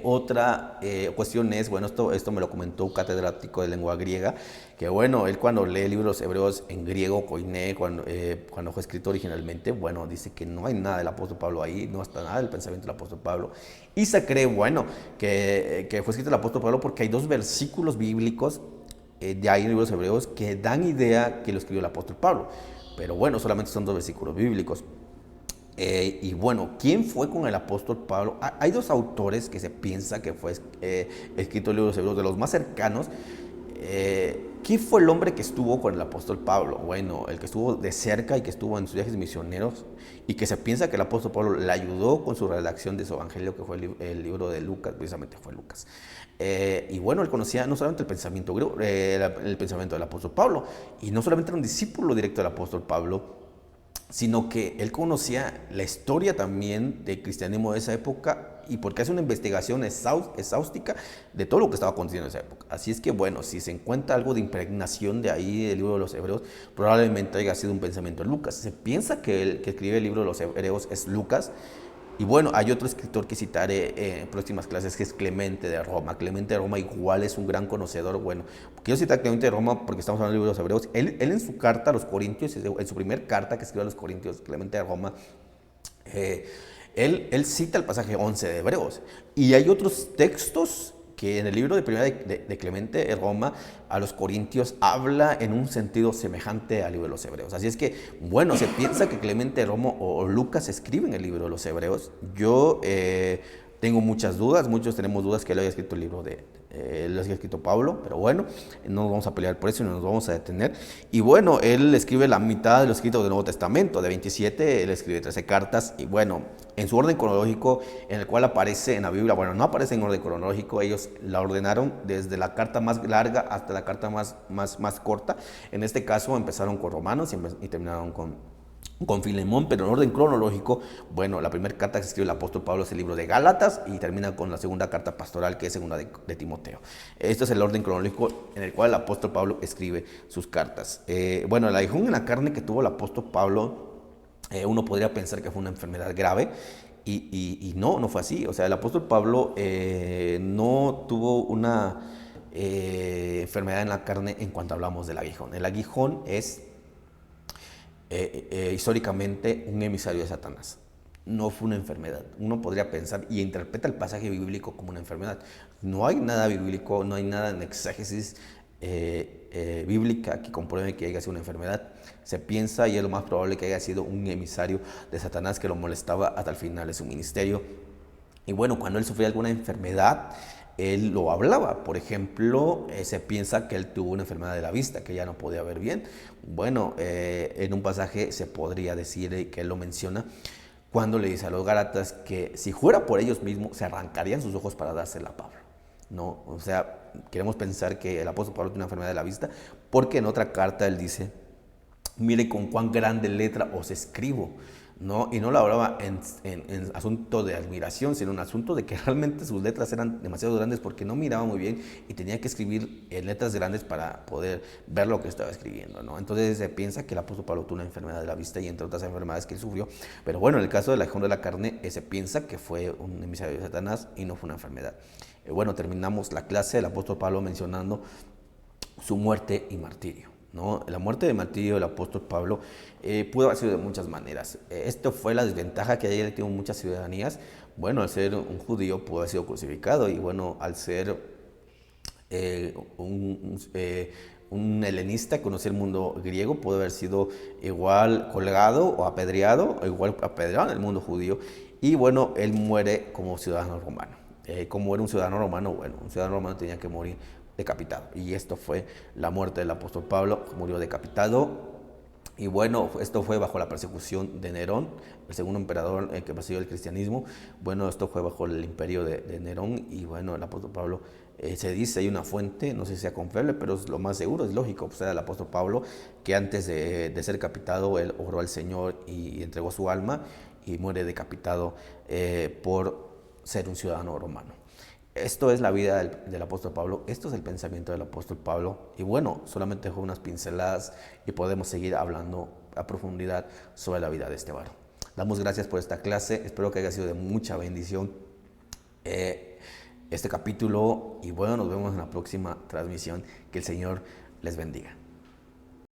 Otra cuestión es, bueno, esto me lo comentó un catedrático de lengua griega, que bueno, él cuando lee libros hebreos en griego, koiné, cuando fue escrito originalmente, bueno, dice que no hay nada del apóstol Pablo ahí, no está nada del pensamiento del apóstol Pablo. Y se cree, bueno, que fue escrito el apóstol Pablo porque hay 2 versículos bíblicos de ahí en libros hebreos que dan idea que lo escribió el apóstol Pablo. Pero bueno, solamente son 2 versículos bíblicos. Y bueno, ¿quién fue con el apóstol Pablo? Hay 2 autores que se piensa que fue escrito el libro de los Hebreos, de los más cercanos. ¿Quién fue el hombre que estuvo con el apóstol Pablo? Bueno, el que estuvo de cerca y que estuvo en sus viajes misioneros y que se piensa que el apóstol Pablo le ayudó con su redacción de su evangelio, que fue el libro de Lucas, precisamente fue Lucas. Y bueno, él conocía no solamente el pensamiento griego, el pensamiento del apóstol Pablo, y no solamente era un discípulo directo del apóstol Pablo, sino que él conocía la historia también del cristianismo de esa época y porque hace una investigación exhaustiva de todo lo que estaba aconteciendo en esa época. Así es que bueno, si se encuentra algo de impregnación de ahí del libro de los Hebreos, probablemente haya sido un pensamiento de Lucas. Se piensa que el que escribe el libro de los Hebreos es Lucas. Y bueno, hay otro escritor que citaré en próximas clases que es Clemente de Roma. Clemente de Roma igual es un gran conocedor. Bueno, quiero citar a Clemente de Roma porque estamos hablando del libro de los Hebreos. Él en su carta a los Corintios, en su primer carta que escribió a los Corintios, Clemente de Roma, eh, él cita el pasaje 11 de Hebreos. Y hay otros textos que en el libro de primera de Clemente de Roma a los Corintios habla en un sentido semejante al libro de los Hebreos. Así es que, bueno, se piensa que Clemente de Roma o Lucas escriben el libro de los Hebreos. Yo tengo muchas dudas, muchos tenemos dudas que él haya escrito el libro lo ha escrito Pablo, pero bueno, no nos vamos a pelear por eso y no nos vamos a detener. Y bueno, él escribe la mitad de los escritos del Nuevo Testamento, de 27, él escribe 13 cartas y bueno, en su orden cronológico en el cual aparece en la Biblia, bueno, no aparece en orden cronológico, ellos la ordenaron desde la carta más larga hasta la carta más corta. En este caso empezaron con Romanos y terminaron con Filemón, pero en orden cronológico, bueno, la primera carta que escribe el apóstol Pablo es el libro de Gálatas y termina con la segunda carta pastoral que es segunda de Timoteo. Este es el orden cronológico en el cual el apóstol Pablo escribe sus cartas. Bueno, la aguijón en la carne que tuvo el apóstol Pablo, uno podría pensar que fue una enfermedad grave y no fue así. O sea, el apóstol Pablo no tuvo una enfermedad en la carne en cuanto hablamos del aguijón. El aguijón es históricamente un emisario de Satanás. No fue una enfermedad. Uno podría pensar y interpreta el pasaje bíblico como una enfermedad. No hay nada bíblico, no hay nada en exégesis bíblica que compruebe que haya sido una enfermedad. Se piensa y es lo más probable que haya sido un emisario de Satanás que lo molestaba hasta el final de su ministerio. Y bueno, cuando él sufría alguna enfermedad, él lo hablaba. Por ejemplo, se piensa que él tuvo una enfermedad de la vista, que ya no podía ver bien. Bueno, en un pasaje se podría decir que él lo menciona cuando le dice a los Gálatas que si fuera por ellos mismos se arrancarían sus ojos para dársela a Pablo. No, o sea, queremos pensar que el apóstol Pablo tiene una enfermedad de la vista, porque en otra carta él dice: mire con cuán grande letra os escribo, ¿no? Y no lo hablaba en asunto de admiración, sino en asunto de que realmente sus letras eran demasiado grandes porque no miraba muy bien y tenía que escribir en letras grandes para poder ver lo que estaba escribiendo, ¿no? Entonces se piensa que el apóstol Pablo tuvo una enfermedad de la vista y entre otras enfermedades que él sufrió. Pero bueno, en el caso del aguijón de la carne, se piensa que fue un emisario de Satanás y no fue una enfermedad. Bueno, terminamos la clase del apóstol Pablo mencionando su muerte y martirio, ¿no? La muerte de martirio del apóstol Pablo pudo haber sido de muchas maneras. Esto fue la desventaja que él tiene muchas ciudadanías. Bueno, al ser un judío pudo haber sido crucificado y bueno, al ser un helenista, conocer el mundo griego, pudo haber sido igual colgado o apedreado, o igual apedreado en el mundo judío. Y bueno, él muere como ciudadano romano. Como era un ciudadano romano, bueno, un ciudadano romano tenía que morir decapitado. Y esto fue la muerte del apóstol Pablo, murió decapitado. Y bueno, esto fue bajo la persecución de Nerón, el segundo emperador que persiguió el cristianismo. Bueno, esto fue bajo el imperio de Nerón. Y bueno, el apóstol Pablo, se dice, hay una fuente, no sé si sea confiable, pero es lo más seguro, es lógico. O sea, el apóstol Pablo, que antes de ser decapitado, él oró al Señor y entregó su alma y muere decapitado por ser un ciudadano romano. Esto es la vida del apóstol Pablo, esto es el pensamiento del apóstol Pablo. Y bueno, solamente fue unas pinceladas y podemos seguir hablando a profundidad sobre la vida de este varón. Damos gracias por esta clase, espero que haya sido de mucha bendición este capítulo y bueno, nos vemos en la próxima transmisión. Que el Señor les bendiga.